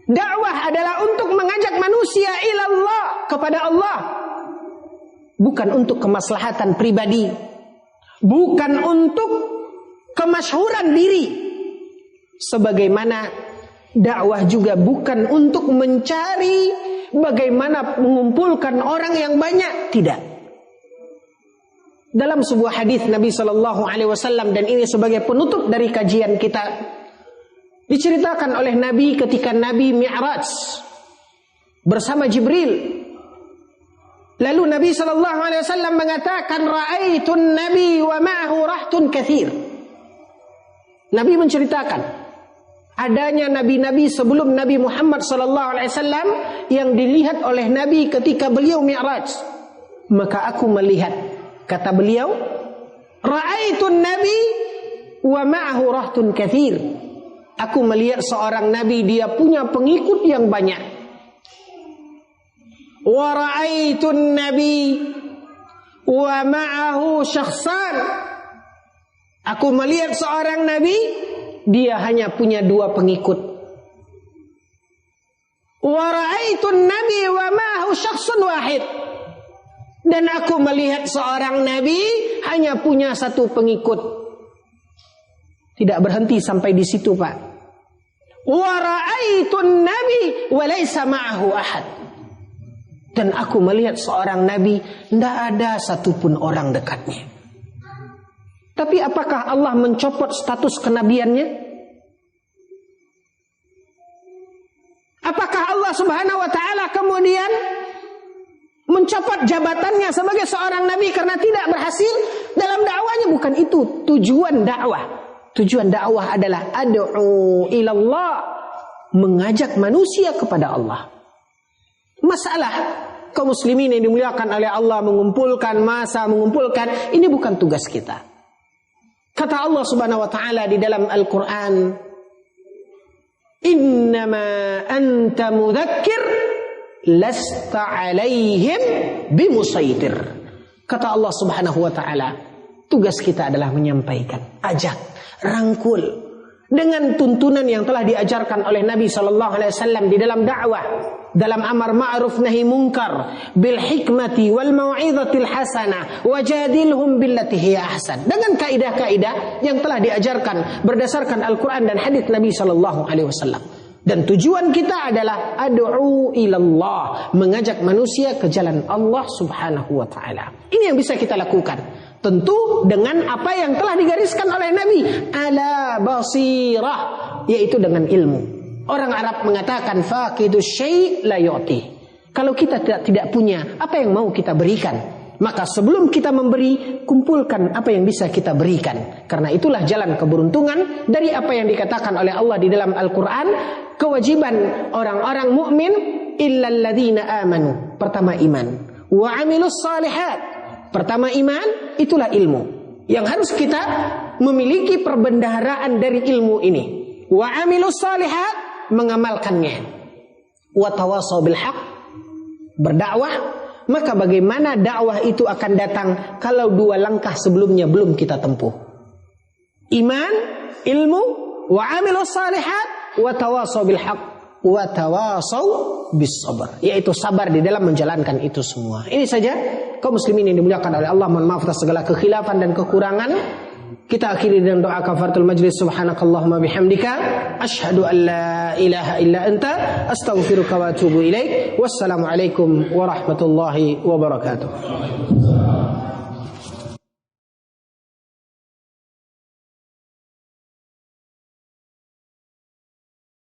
Dakwah adalah untuk mengajak manusia ilallah, kepada Allah. Bukan untuk kemaslahatan pribadi. Bukan untuk kemasyhuran diri. Sebagaimana dakwah juga bukan untuk mencari bagaimana mengumpulkan orang yang banyak. Tidak. Dalam sebuah hadis Nabi SAW, dan ini sebagai penutup dari kajian kita, diceritakan oleh Nabi ketika Nabi Mi'raj bersama Jibril. Lalu Nabi SAW mengatakan, Ra'aitun Nabi wa ma'ahu rahtun kathir. Nabi menceritakan adanya nabi-nabi sebelum Nabi Muhammad SAW yang dilihat oleh Nabi ketika beliau Mi'raj. Maka aku melihat, kata beliau, Ra'aitun Nabi wa ma'ahu rahtun kathir. Aku melihat seorang nabi, dia punya pengikut yang banyak. Wa ra'aitun nabi wa ma'ahu syakhsan. Aku melihat seorang nabi, dia hanya punya 2 pengikut. Wa ra'aitun nabi wa ma'ahu syakhsun wahid. Dan aku melihat seorang nabi hanya punya 1 pengikut. Tidak berhenti sampai di situ, Pak. Wa ra'aitun nabi wa laisa ma'ahu ahad. Dan aku melihat seorang nabi, tidak ada satupun orang dekatnya. Tapi apakah Allah mencopot status kenabiannya? Apakah Allah Subhanahu wa taala kemudian mencopot jabatannya sebagai seorang nabi karena tidak berhasil dalam dakwah? Dakwahnya bukan itu tujuan dakwah. Tujuan dakwah adalah ad'u ilallah, mengajak manusia kepada Allah. Masalah kaum muslimin yang dimuliakan oleh Allah mengumpulkan massa, mengumpulkan, ini bukan tugas kita. Kata Allah Subhanahu wa taala di dalam Al-Qur'an, "Innama anta mudzakir lasta 'alaihim bimusaitir." Kata Allah Subhanahu wa taala, tugas kita adalah menyampaikan, ajak, rangkul dengan tuntunan yang telah diajarkan oleh Nabi sallallahu alaihi wasallam di dalam dakwah, dalam amar ma'ruf nahi munkar, bil hikmati wal mau'izatil hasanah, wajadilhum billati hiya ahsan, dengan kaidah-kaidah yang telah diajarkan berdasarkan Al-Qur'an dan hadits Nabi sallallahu alaihi wasallam. Dan tujuan kita adalah ad'u ilallah, mengajak manusia ke jalan Allah Subhanahu wa taala. Ini yang bisa kita lakukan, tentu dengan apa yang telah digariskan oleh Nabi, ala basirah, yaitu dengan ilmu. Orang Arab mengatakan faqidus syai' la yu'ti. Kalau kita tidak punya, apa yang mau kita berikan? Maka sebelum kita memberi, kumpulkan apa yang bisa kita berikan. Karena itulah jalan keberuntungan dari apa yang dikatakan oleh Allah di dalam Al-Quran. Kewajiban orang-orang mukmin illal ladzina amanu. Pertama iman. Wa amilus salihat. Pertama iman, itulah ilmu. Yang harus kita memiliki perbendaharaan dari ilmu ini. Wa amilus salihat, mengamalkannya. Wa tawasaw bil haq, berdakwah. Maka bagaimana dakwah itu akan datang kalau dua langkah sebelumnya belum kita tempuh? Iman, ilmu, wa amilus salihat, wa tawasaw bil haq, wa tawasaw bis sabr, yaitu sabar di dalam menjalankan itu semua. Ini saja kaum muslimin yang dimuliakan oleh Allah. Mohon maaf atas segala kekhilafan dan kekurangan. Kita akhiri dengan doa kafaratul majlis. Subhanakallahumma bihamdika asyhadu an la ilaha illa anta astaghfiruka wa atubu ilaik. Wassalamu alaikum warahmatullahi wabarakatuh.